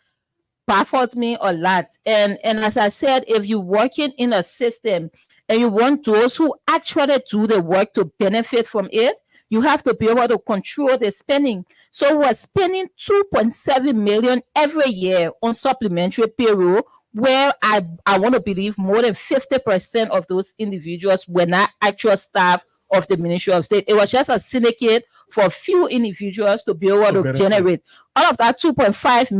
baffled me a lot. And as I said, if you're working in a system and you want those who actually do the work to benefit from it, you have to be able to control the spending. So we're spending 2.7 million every year on supplementary payroll, where I want to believe more than 50% of those individuals were not actual staff of the Ministry of State. It was just a syndicate for a few individuals to be able to generate all of that 2.7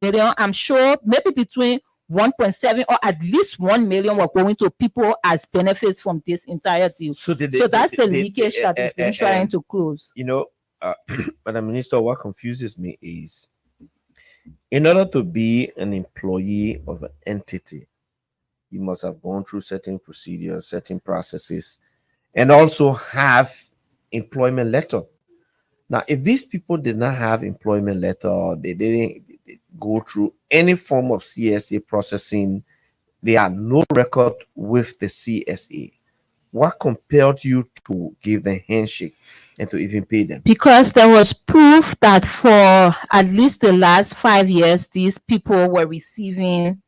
million. I'm sure maybe between 1.7 or at least 1 million were going to people as benefits from this entire deal. So that's the leakage that is been trying to close. You know, Madam Minister, what confuses me is, in order to be an employee of an entity, you must have gone through certain procedures, certain processes, and also have employment letter. Now, if these people did not have employment letter, they didn't go through any form of CSA processing, they had no record with the CSA, what compelled you to give the handshake and to even pay them? Because there was proof that for at least the last 5 years, these people were receiving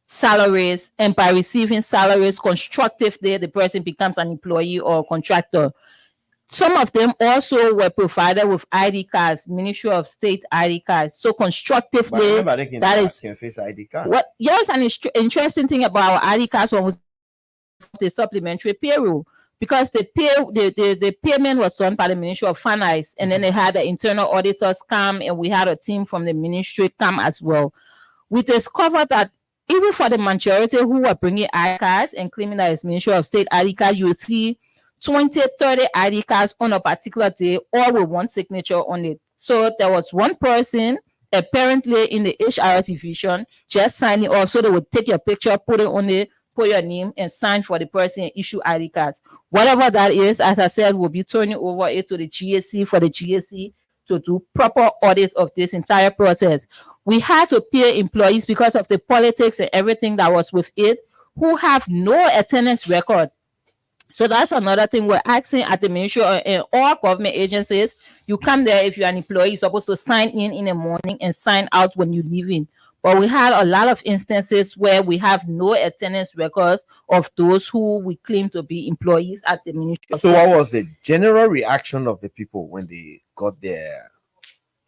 salaries, and by receiving salaries constructively, the person becomes an employee or contractor. Some of them also were provided with ID cards, Ministry of State ID cards. So constructively, that is can face ID card. what. Yes, an interesting thing about our ID cards was the supplementary payroll, because the payment was done by the Ministry of Finance, and then they had the internal auditors come, and we had a team from the ministry come as well. We discovered that even for the majority who were bringing ID cards and claiming that it's Ministry of State ID card, you will see 20, 30 ID cards on a particular day, all with one signature on it. So there was one person apparently in the HR division just signing off, so they would take your picture, put it on it, put your name, and sign for the person and issue ID cards. Whatever that is, as I said, we'll be turning over it to the GSC for the GSC to do proper audit of this entire process. We had to pay employees because of the politics and everything that was with it, who have no attendance record. So that's another thing we're asking at the ministry and all government agencies. You come there, if you're an employee, you're supposed to sign in the morning and sign out when you leave in. But we had a lot of instances where we have no attendance records of those who we claim to be employees at the ministry. So what was the general reaction of the people when they got their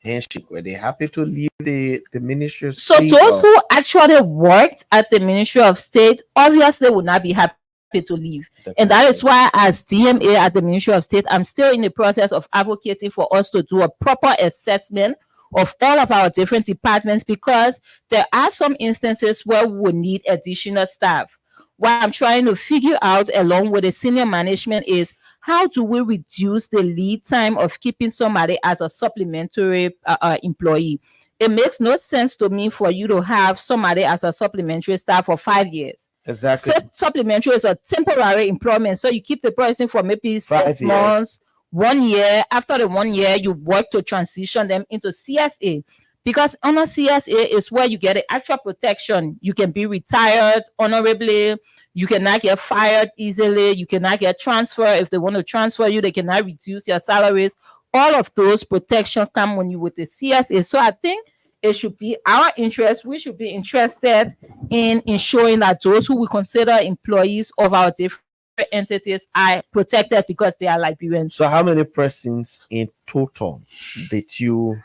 handshake? Were they happy to leave the Ministry of So State? those who actually worked at the Ministry of State obviously would not be happy to leave. And that is why, as DMA at the Ministry of State, I'm still in the process of advocating for us to do a proper assessment of all of our different departments, because there are some instances where we will need additional staff. What I'm trying to figure out along with the senior management is, how do we reduce the lead time of keeping somebody as a supplementary employee? It makes no sense to me for you to have somebody as a supplementary staff for 5 years. Exactly. Supplementary is a temporary employment, so you keep the person for maybe 6 months, 1 year. After the 1 year, you work to transition them into CSA, because under CSA is where you get the actual protection. You can be retired honorably. You cannot get fired easily. You cannot get transferred. If they want to transfer you, they cannot reduce your salaries. All of those protections come when you with the CSA. So I think it should be our interest. We should be interested in ensuring that those who we consider employees of our different entities are protected because they are Liberians. So how many persons in total did you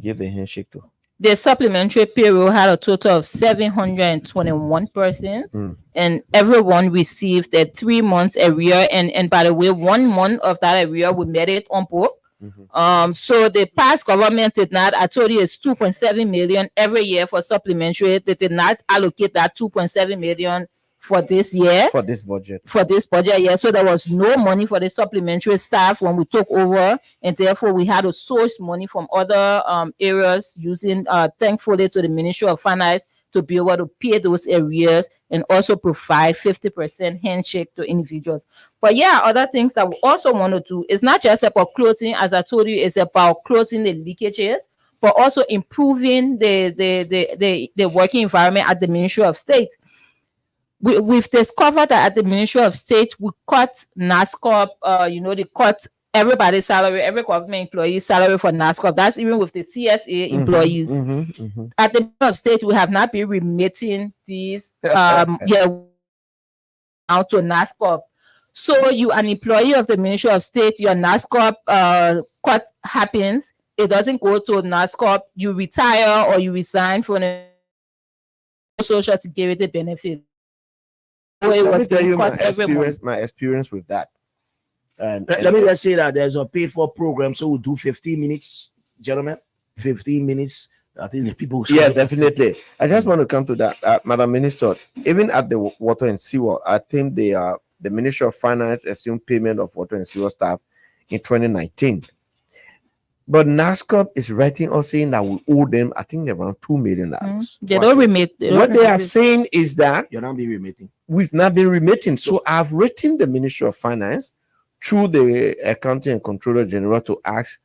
give the handshake to? The supplementary payroll had a total of 721 persons, and everyone received a 3 months arrear. And by the way, 1 month of that arrear we made it on board. So the past government did not, I told you, it's 2.7 million every year for supplementary. They did not allocate that 2.7 million for this year, For this budget. year. So there was no money for the supplementary staff when we took over, and therefore we had to source money from other areas using thankfully to the Ministry of Finance to be able to pay those arrears and also provide 50% handshake to individuals. But yeah, other things that we also want to do is not just about closing, as I told you, it's about closing the leakages, but also improving the working environment at the Ministry of State. We've discovered that at the Ministry of State, we cut NASCOP, they cut everybody's salary, every government employee's salary for NASCOP. That's even with the CSA employees. At the Ministry of State, we have not been remitting these out to NASCOP. So you an employee of the Ministry of State, your NASCOP cut happens, it doesn't go to NASCOP, you retire or you resign for the Social Security benefit. Let me tell you my experience with that. And Let me just say that there's a paid for program, so we'll do 15 minutes, gentlemen. 15 minutes. I think the people. Yeah, definitely. I just want to come to that, Madam Minister. Even at the Water and Sewer, I think the Ministry of Finance assumed payment of water and sewer staff in 2019. But NASCOP is writing or saying that we owe them, I think, around $2 million. They don't remit. What they are saying is that You're not being remitting. we've not been remitting. So I've written the Ministry of Finance through the Accounting and Controller General to ask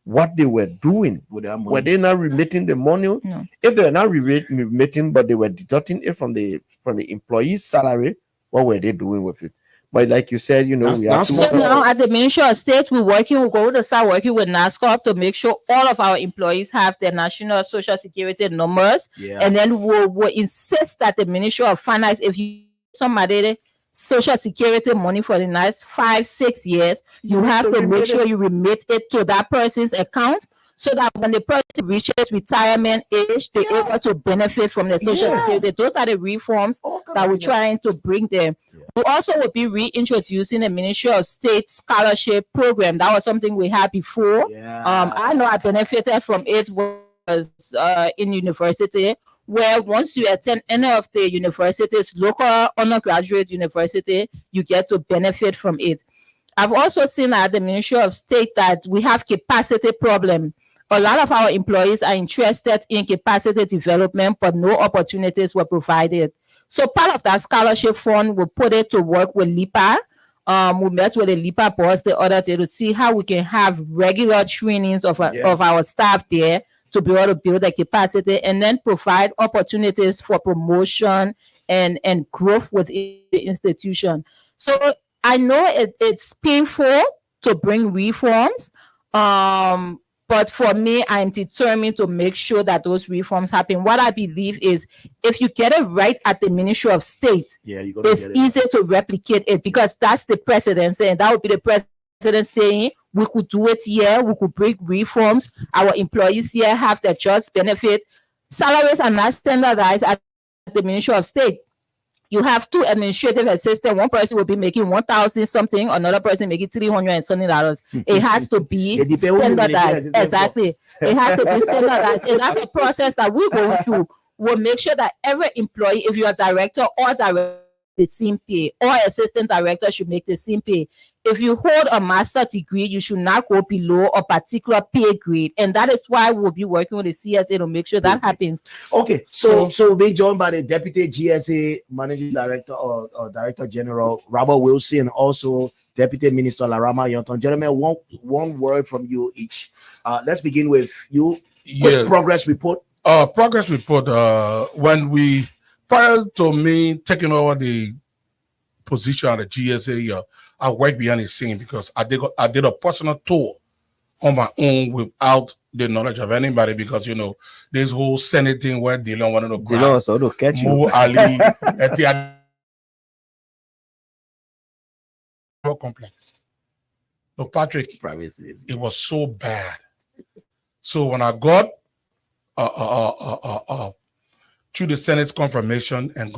what they were doing. With that money. Were they not remitting the money? No. If they were not remitting, but they were deducting it from the employee's salary, what were they doing with it? But like you said, we have to. So now at the Ministry of State, we're going to start working with NASCOP to make sure all of our employees have their national social security numbers. Yeah. And then we'll insist that the Ministry of Finance, if you somebody social security money for the next 5-6 years, you have to make sure you remit it to that person's account, so that when the person reaches retirement age, they're able to benefit from the social security. Those are the reforms that we're trying to bring them. We also will be reintroducing the Ministry of State scholarship program. That was something we had before. I know I benefited from it was in university, where once you attend any of the universities, local undergraduate university, you get to benefit from it. I've also seen at the Ministry of State that we have capacity problem. A lot of our employees are interested in capacity development, but no opportunities were provided. So part of that scholarship fund, we put it to work with LIPA. We met with the LIPA boss the other day to see how we can have regular trainings of our staff there to be able to build the capacity and then provide opportunities for promotion and growth within the institution. So I know it's painful to bring reforms, but for me, I'm determined to make sure that those reforms happen. What I believe is if you get it right at the Ministry of State, it's easy to replicate it, because that's the president saying, that would be the president saying, we could do it here, we could bring reforms, our employees here have their just benefit. Salaries are not standardized at the Ministry of State. You have 2 administrative assistants. One person will be making 1,000 something, another person making $300 and something. It has to be standardized. Exactly. It has to be standardized. And that's a process that we're going through. We'll make sure that every employee, if you're a director or director, the same pay, or assistant director should make the same pay. If you hold a master degree, you should not go below a particular pay grade. And that is why we'll be working with the CSA to make sure that happens. Okay, so they joined by the Deputy GSA Managing Director or Director General Robert Wilson, and also Deputy Minister Larama Yonton. Gentlemen, one word from you each. Let's begin with you. Quick progress report. Progress report. Prior to me taking over the position at the GSA, I worked behind the scene because I did a personal tour on my own without the knowledge of anybody, because this whole Senate thing where Dylan wanted to grab catch you. Mo Ali, municipal complex. Look, Patrick, Privacy is it was so bad. So when I got through the Senate's confirmation and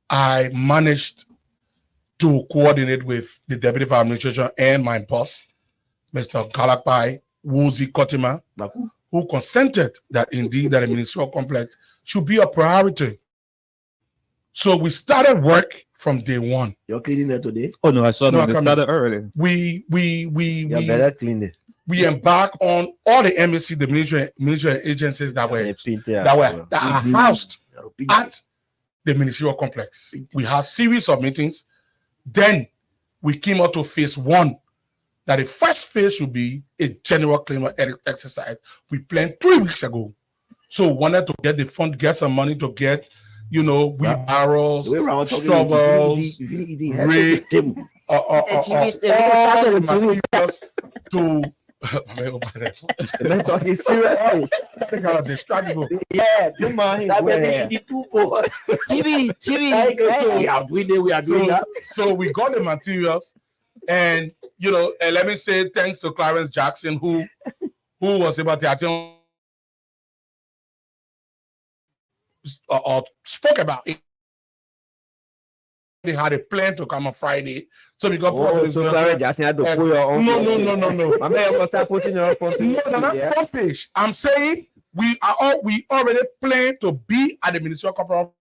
I managed to coordinate with the Deputy Fire Administration and my boss, Mr. Galakpai Woozy Kotima, who consented that indeed that a municipal complex should be a priority. So we started work from day one. You're cleaning that today? Oh no, I saw No, them. They come started early. We yeah, better clean it. we embark on all the MSC, the military agencies that are housed at the municipal complex. We had series of meetings. Then we came out to phase one. That the first phase should be a general cleanup exercise. We planned 3 weeks ago. So wanted to get the fund, get some money to get, wheelbarrows, shovels, rake, to talking serious. kind of distractible. Yeah, do mind. We are doing that. So we got the materials, and and let me say thanks to Clarence Jackson who was able to attend or spoke about it. They had a plan to come on Friday, so we got. So Clarence Jackson had to put your own. No. My man must start putting your own front page. No, that's front page. I'm saying we already planned to be at the municipal conference.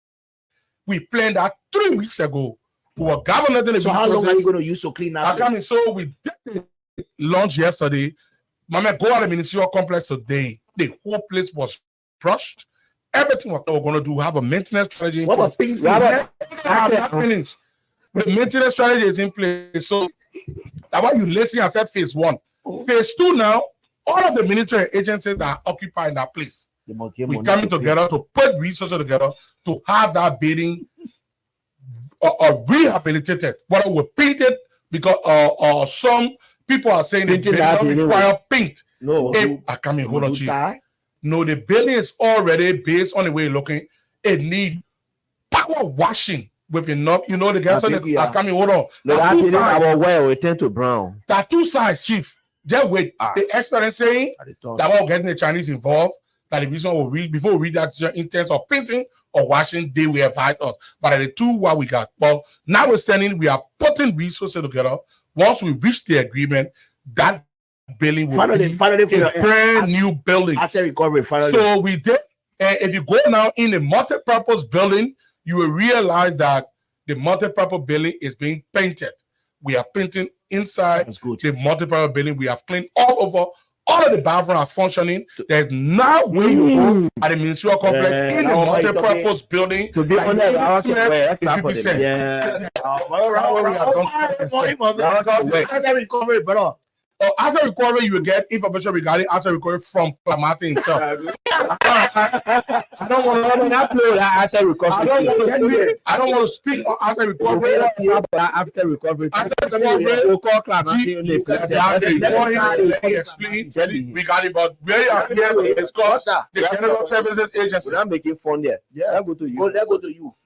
We planned that 3 weeks ago. We were governing. So how long are you going to use to clean up? So we did the launch yesterday. My man, go at the municipal complex today. The whole place was brushed. Everything what we're going to do, have a maintenance strategy. What a thing! That's finished. The maintenance strategy is in place. So that's why you listen and said phase one. Phase two now, all of the military agencies that are occupying that place, we're coming together to put resources together to have that building rehabilitated. Whether we paint it because some people are saying it doesn't require paint. No, I come in, hold on, Chief. No, the building is already based on the way you're looking. It needs power washing with enough. The guys are coming. Hold on. Our well, we tend to brown. There are two sides, Chief. Just wait. The expert is saying that we're getting the Chinese involved. That the reason we'll read before we read that in terms of painting or washing, they will advise us. But at the two, what we got. Well, notwithstanding, we are putting resources together. Once we reach the agreement, that building will be a brand new building. Asset recovery, finally. So we did. And if you go now in the multi-purpose building, you will realize that the multi-purpose building is being painted. We are painting inside the multi-purpose building. We have cleaned all over. All of the bathrooms are functioning. There's now where you go at the municipal complex in the multi-purpose building. To be honest, asset recovery, you will get information regarding asset recovery from Clamati himself. I don't want to upload asset recovery. I don't want to speak on asset recovery. After recovery, we'll call Clamati. Explain regarding, but we are here to discuss the General Services Agency. We're not making fun there. Yeah, let's go to you. Let's go to you.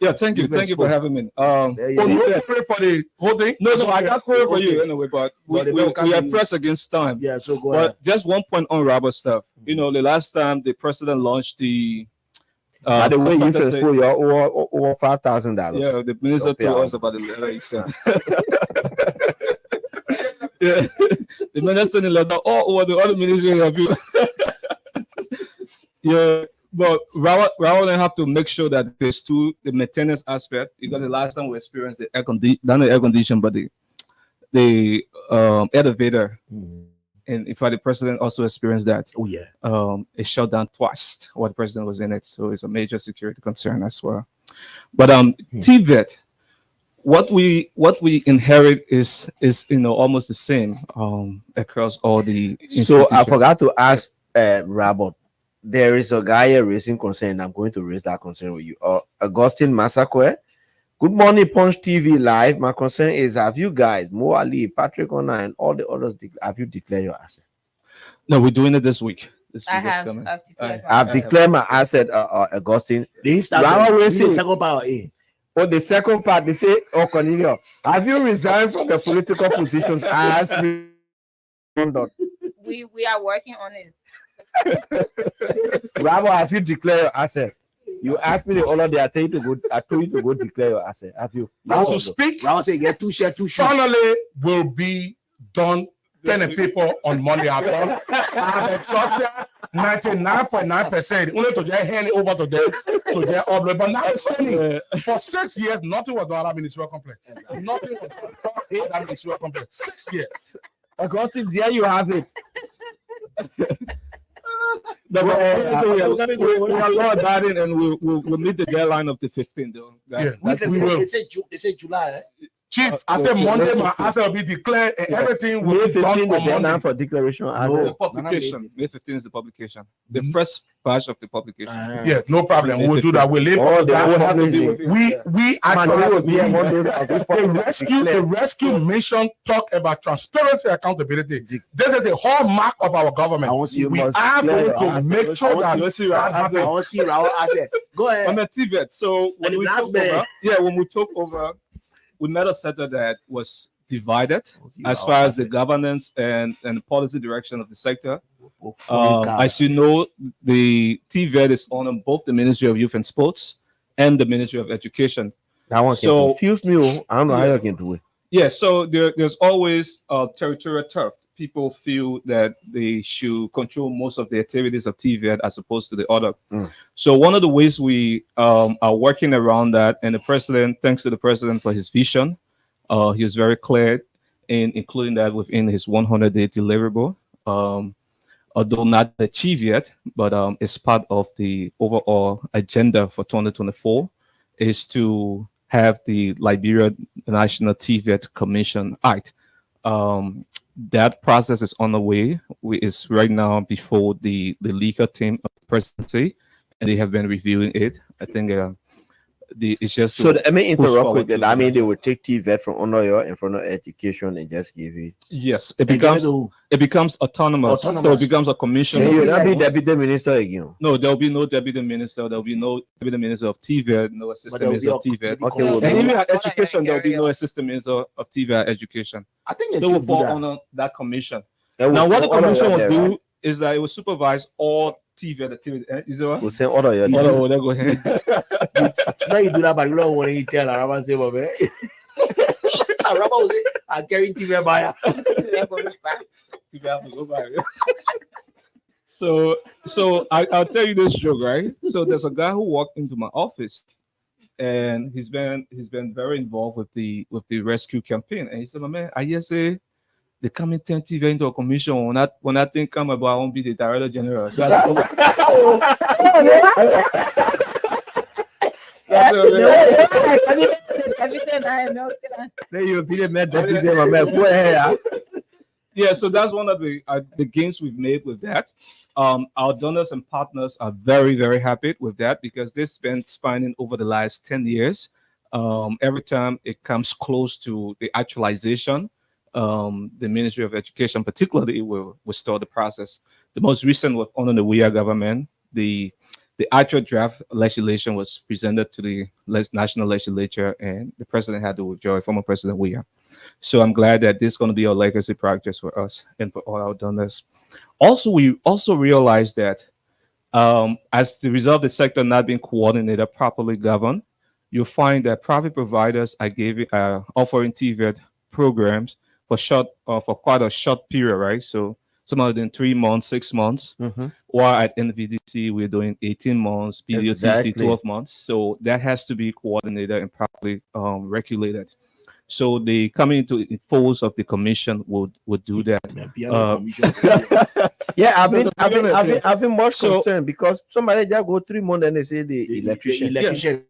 Yeah, thank you for having me. No for the whole thing. No, I got query for you anyway, but we are pressed against time. Yeah, so go ahead. But just one point on Robert stuff. The last time the president launched the by the way, you first put your over $5,000. Yeah, the minister told us about the letter he sent. Yeah, the minister sent the letter all over the other ministry of you. Yeah. But Raul will have to make sure that phase two, the maintenance aspect, because the last time we experienced the air condition, but the elevator, and in fact, the president also experienced that. Oh yeah, it shut down twice while the president was in it, so it's a major security concern as well. But TVET, what we inherit is almost the same across all the. So I forgot to ask Robert. There is a guy raising concern. I'm going to raise that concern with you. Augustine Massacre. Good morning, Punch TV Live. My concern is, have you guys, Mo Ali, Patrick Ona, and all the others, have you declared your asset? No, we're doing it this week. I've declared my asset, Augustine. The Instagram power. On the second part, they say, "Oh, Cornelio, have you resigned from the political positions as conduct? We are working on it. Bravo, have you declared your asset? You asked me the other day. I told you to go declare your asset. Have you? Now to speak, Bravo say get 2 share 2 shoes. finally will be done pen and paper on Monday afternoon. I have exhausted 99.9%. Only to get hand it over to them to get upload. But now it's funny. For 6 years, nothing was done at ministerial complex. Nothing was done at ministerial complex. 6 years. Augustine, there you have it. We are law about it, and we'll meet the deadline of the 15th, though. Yeah, We we will. they say July. Chief, I said okay, Monday, May my 15th. asset will be declared and everything will May be done 15 the on deadline Monday. for declaration. No. The publication, May 15th is the publication. The Mm-hmm. first batch of the publication. Yeah, no problem. May We'll do that. We'll leave. Oh, they that. will have to publish deal it. with it. We Manuel will be here actually Monday. the rescue mission talk about transparency, accountability. This is the hallmark of our government. I want to see We must are declare going to your make assets. sure that Let's see that what happens. I want to see Raul asset. Go ahead. I'm a TVET. So when And we the took last over, when we took over, we met a sector that was divided as far as the governance and the policy direction of the sector. As you know, the TVET is on both the Ministry of Youth and Sports and the Ministry of Education. That one So- confused me. Oh. I don't know how you can do it. Yeah, so there's always territorial turf. People feel that they should control most of the activities of TVET as opposed to the other. So one of the ways we are working around that, and the president, thanks to the president for his vision, he was very clear in including that within his 100-day deliverable. Although not achieved yet, but it's part of the overall agenda for 2024, is to have the Liberia National TVET Commission Act. That process is on the way. It's right now before the legal team of the presidency, and they have been reviewing it. I think it's just So to let me push interrupt forward with that. to I mean, that. they will take TVET from under your in front of education and just give it. Yes, it becomes autonomous. So it Autonomous. becomes a commission. Then you will not be deputy minister again. No, there'll be no deputy minister. There'll be no deputy minister of TVET, no assistant there'll minister be of TVET. Okay, well, And then- even at What education, there'll be area? no assistant minister of TVET education. I think they They will should do fall that. under that commission. Then Now, we'll what the send order commission your will there, do right? is that it will supervise all TVET activity. Is it what? We'll send order your there. Oh, there go ahead. Now you do that, but you don't want to tell Araba say, "Bobe." Araba will say, "I carry TV buyer." So I'll tell you this joke, right? So there's a guy who walked into my office, and he's been very involved with the rescue campaign. And he said, "My man, I just say they come and turn TV into a commission when that thing come about, I won't be the director general." So Then you'll be the deputy, my man. Go ahead. yeah, so that's one of the gains we've made with that. Our donors and partners are very, very happy with that because they've been spanning over the last 10 years. Every time it comes close to the actualization, the Ministry of Education particularly will start the process. The most recent was under the WIA government. The actual draft legislation was presented to the national legislature, and the president had to withdraw it, former President WIA. So I'm glad that this is going to be a legacy project for us and for all our donors. Also, we also realized that as the result of the sector not being coordinated, properly governed, you'll find that private providers are offering TVET programs for quite a short period, right? So some are doing 3 months, 6 months, while at NVDC we're doing 18 months, PDOTC Exactly. 12 months. So that has to be coordinated and properly regulated. So the coming into the folds of the commission would do that. Yeah, I've No, been much So- concerned because somebody just go 3 months and they say the electrician. electrician,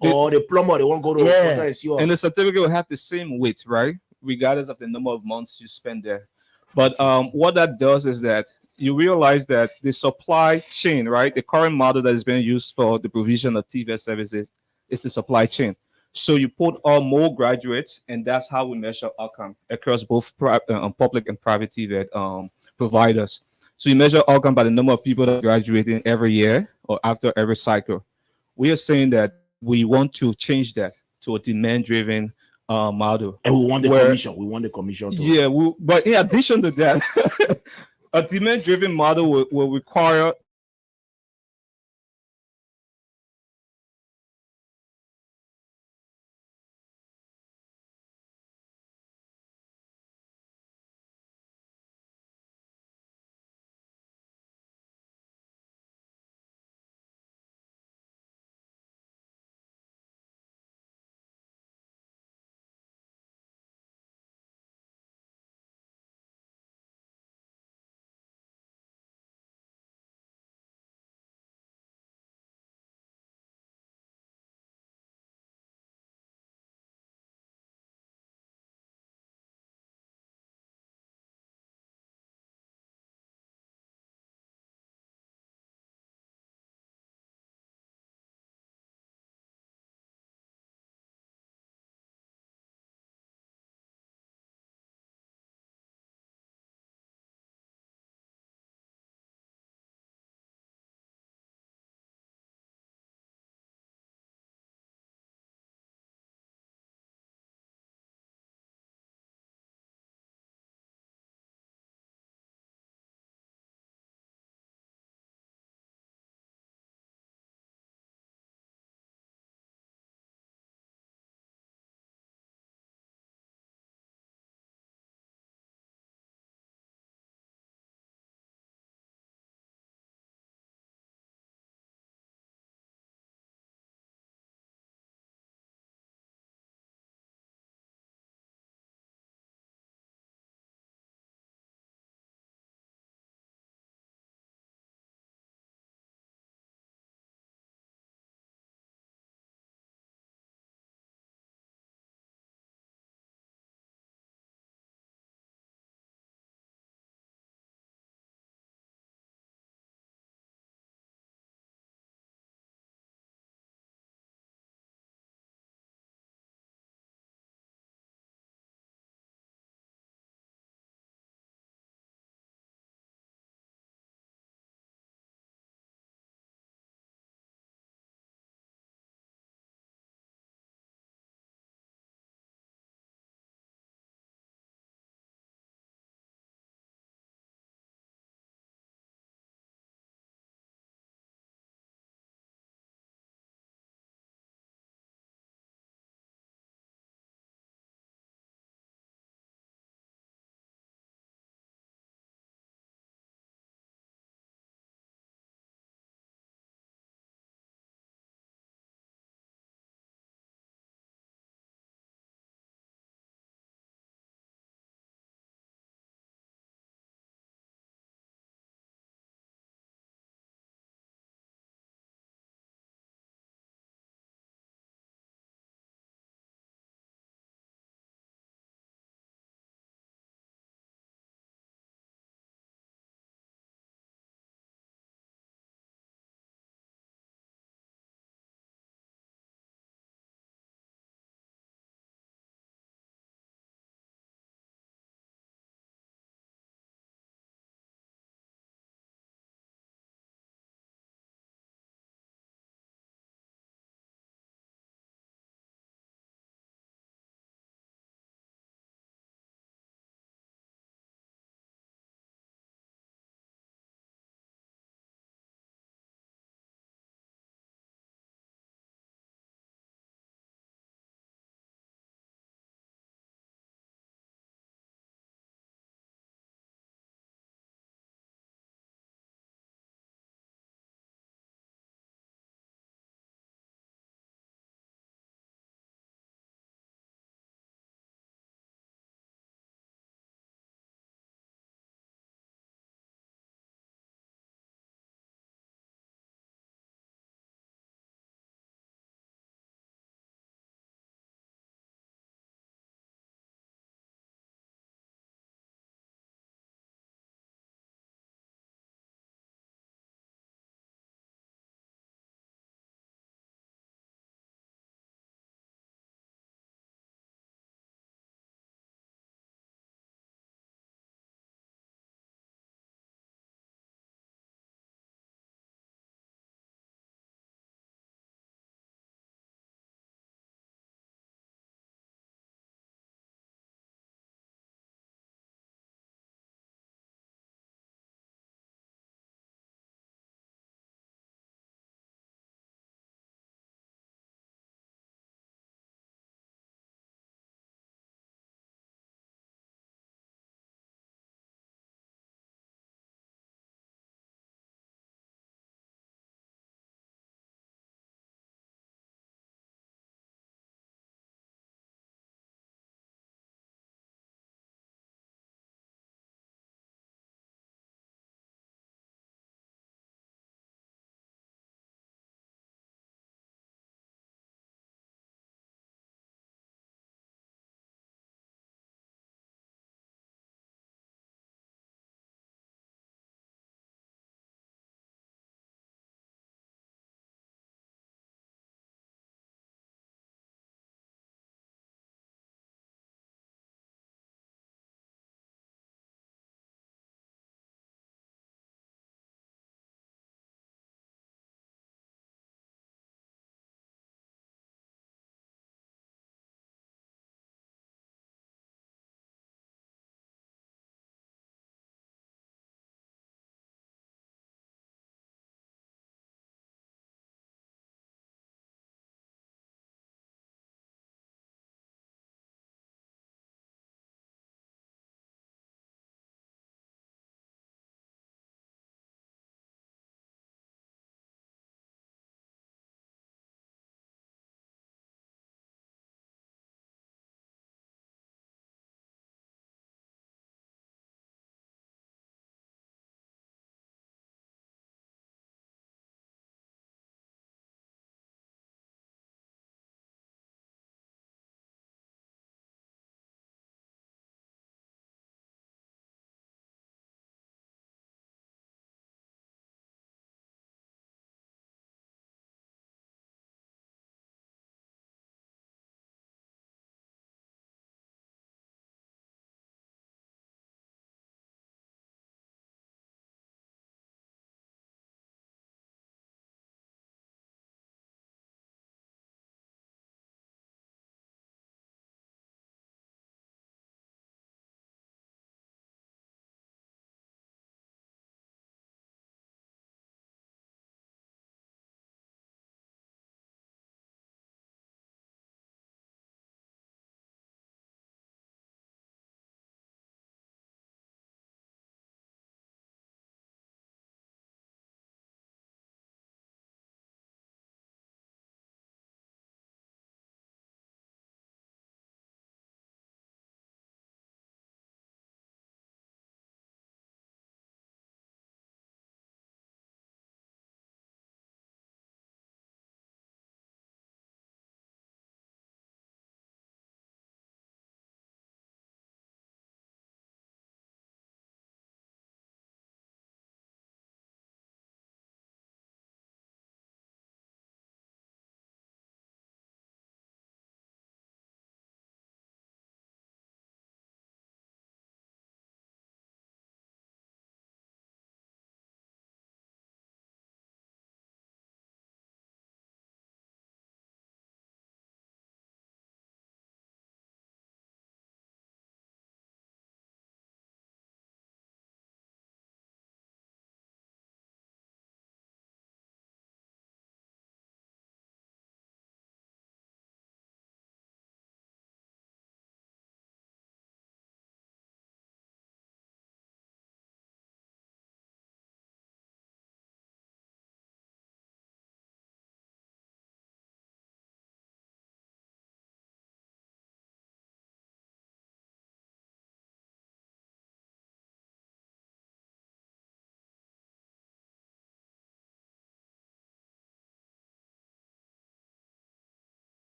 or the plumber, they won't go to Yeah. water and see all. And the certificate will have the same weight, right? Regardless of the number of months you spend there. But what that does is that you realize that the supply chain, right? The current model that is being used for the provision of TVET services is the supply chain. So you put on more graduates, and that's how we measure outcome across both public and private TVET providers. So you measure outcome by the number of people that are graduating every year or after every cycle. We are saying that we want to change that to a demand-driven model. And we want the Where- commission. We want the commission to. Yeah, but in addition to that, a demand-driven model will require